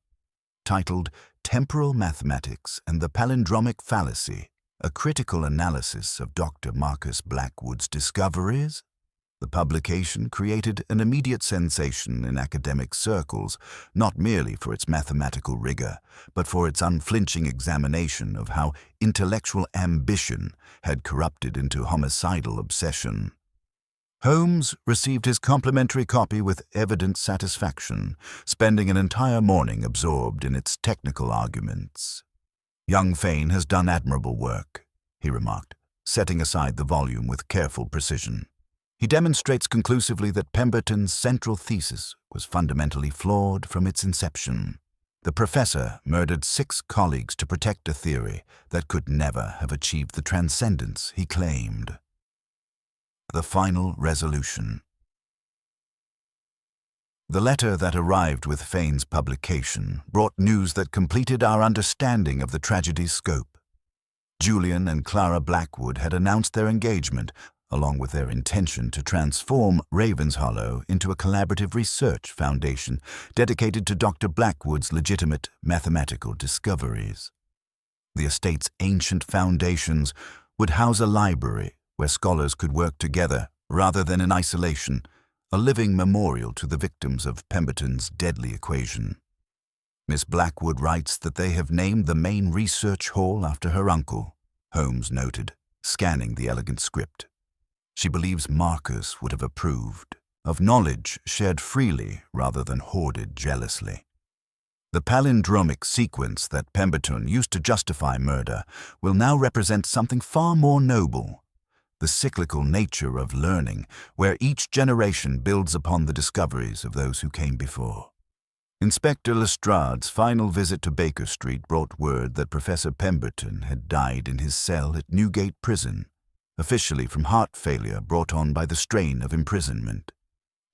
Titled Temporal Mathematics and the Palindromic Fallacy, a critical analysis of Dr. Marcus Blackwood's discoveries, the publication created an immediate sensation in academic circles, not merely for its mathematical rigor, but for its unflinching examination of how intellectual ambition had corrupted into homicidal obsession. Holmes received his complimentary copy with evident satisfaction, spending an entire morning absorbed in its technical arguments. "Young Fane has done admirable work," he remarked, setting aside the volume with careful precision. "He demonstrates conclusively that Pemberton's central thesis was fundamentally flawed from its inception. The professor murdered 6 colleagues to protect a theory that could never have achieved the transcendence he claimed." The final resolution. The letter that arrived with Fane's publication brought news that completed our understanding of the tragedy's scope. Julian and Clara Blackwood had announced their engagement, along with their intention to transform Ravenshollow into a collaborative research foundation dedicated to Dr. Blackwood's legitimate mathematical discoveries. The estate's ancient foundations would house a library where scholars could work together rather than in isolation, a living memorial to the victims of Pemberton's deadly equation. Miss Blackwood writes that they have named the main research hall after her uncle, Holmes noted, scanning the elegant script. She believes Marcus would have approved of knowledge shared freely rather than hoarded jealously. The palindromic sequence that Pemberton used to justify murder will now represent something far more noble: the cyclical nature of learning, where each generation builds upon the discoveries of those who came before. Inspector Lestrade's final visit to Baker Street brought word that Professor Pemberton had died in his cell at Newgate Prison, officially from heart failure brought on by the strain of imprisonment.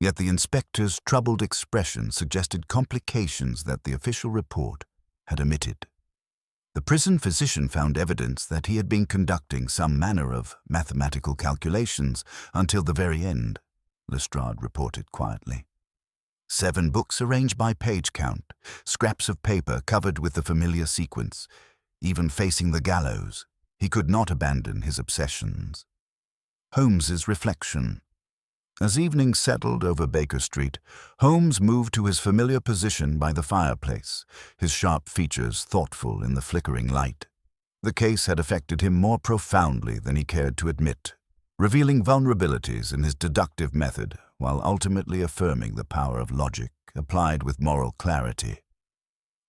Yet the inspector's troubled expression suggested complications that the official report had omitted. The prison physician found evidence that he had been conducting some manner of mathematical calculations until the very end, Lestrade reported quietly. 7 books arranged by page count, scraps of paper covered with the familiar sequence. Even facing the gallows, he could not abandon his obsessions. Holmes's reflection. As evening settled over Baker Street, Holmes moved to his familiar position by the fireplace, his sharp features thoughtful in the flickering light. The case had affected him more profoundly than he cared to admit, revealing vulnerabilities in his deductive method while ultimately affirming the power of logic applied with moral clarity.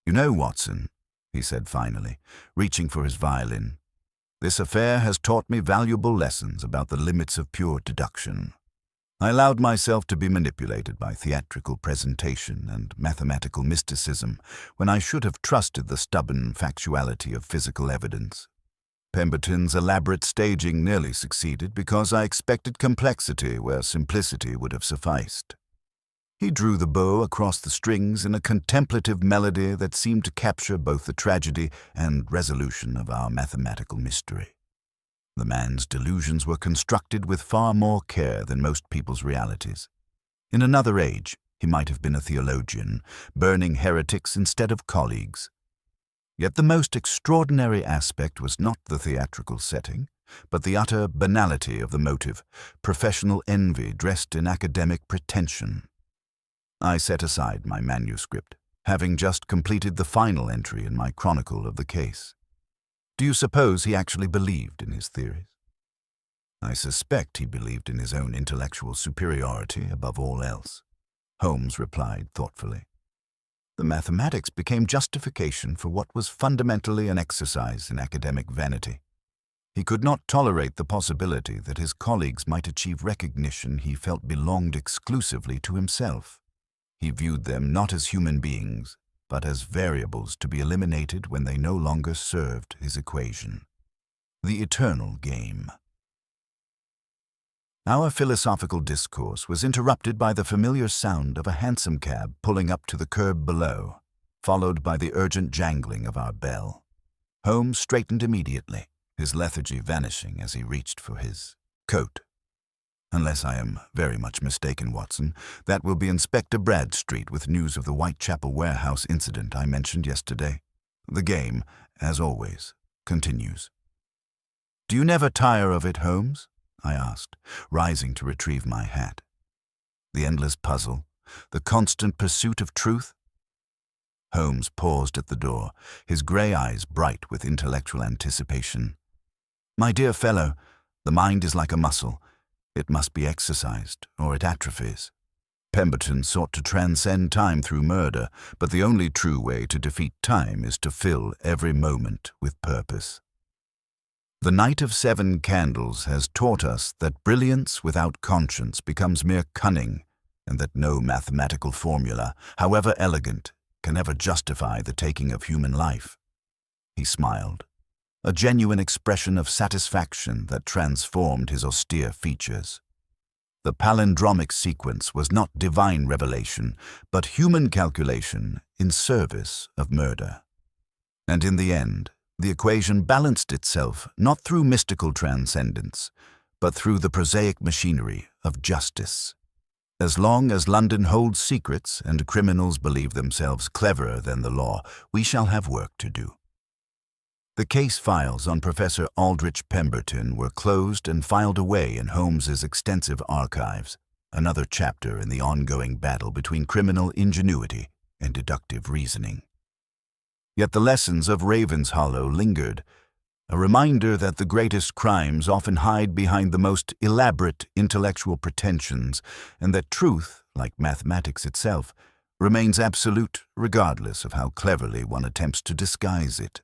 "You know, Watson," he said finally, reaching for his violin, "this affair has taught me valuable lessons about the limits of pure deduction. I allowed myself to be manipulated by theatrical presentation and mathematical mysticism when I should have trusted the stubborn factuality of physical evidence. Pemberton's elaborate staging nearly succeeded because I expected complexity where simplicity would have sufficed. He drew the bow across the strings in a contemplative melody that seemed to capture both the tragedy and resolution of our mathematical mystery. The man's delusions were constructed with far more care than most people's realities. In another age, he might have been a theologian, burning heretics instead of colleagues. Yet the most extraordinary aspect was not the theatrical setting, but the utter banality of the motive, professional envy dressed in academic pretension. I set aside my manuscript, having just completed the final entry in my chronicle of the case. Do you suppose he actually believed in his theories? I suspect he believed in his own intellectual superiority above all else, Holmes replied thoughtfully. The mathematics became justification for what was fundamentally an exercise in academic vanity. He could not tolerate the possibility that his colleagues might achieve recognition he felt belonged exclusively to himself. He viewed them not as human beings, but as variables to be eliminated when they no longer served his equation. The eternal game. Our philosophical discourse was interrupted by the familiar sound of a hansom cab pulling up to the curb below, followed by the urgent jangling of our bell. Holmes straightened immediately, his lethargy vanishing as he reached for his coat. Unless I am very much mistaken, Watson, that will be Inspector Bradstreet with news of the Whitechapel warehouse incident I mentioned yesterday. The game, as always, continues. "Do you never tire of it, Holmes?" I asked, rising to retrieve my hat. "The endless puzzle, the constant pursuit of truth?" Holmes paused at the door, his grey eyes bright with intellectual anticipation. "My dear fellow, the mind is like a muscle. It must be exercised, or it atrophies. Pemberton sought to transcend time through murder, but the only true way to defeat time is to fill every moment with purpose. The Night of Seven Candles has taught us that brilliance without conscience becomes mere cunning, and that no mathematical formula, however elegant, can ever justify the taking of human life." He smiled, a genuine expression of satisfaction that transformed his austere features. The palindromic sequence was not divine revelation, but human calculation in service of murder. And in the end, the equation balanced itself not through mystical transcendence, but through the prosaic machinery of justice. As long as London holds secrets and criminals believe themselves cleverer than the law, we shall have work to do. The case files on Professor Aldrich Pemberton were closed and filed away in Holmes's extensive archives, another chapter in the ongoing battle between criminal ingenuity and deductive reasoning. Yet the lessons of Ravenshollow lingered, a reminder that the greatest crimes often hide behind the most elaborate intellectual pretensions, and that truth, like mathematics itself, remains absolute regardless of how cleverly one attempts to disguise it.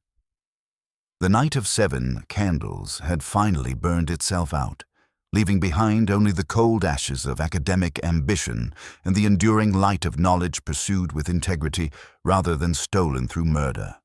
The Night of Seven Candles had finally burned itself out, leaving behind only the cold ashes of academic ambition and the enduring light of knowledge pursued with integrity rather than stolen through murder.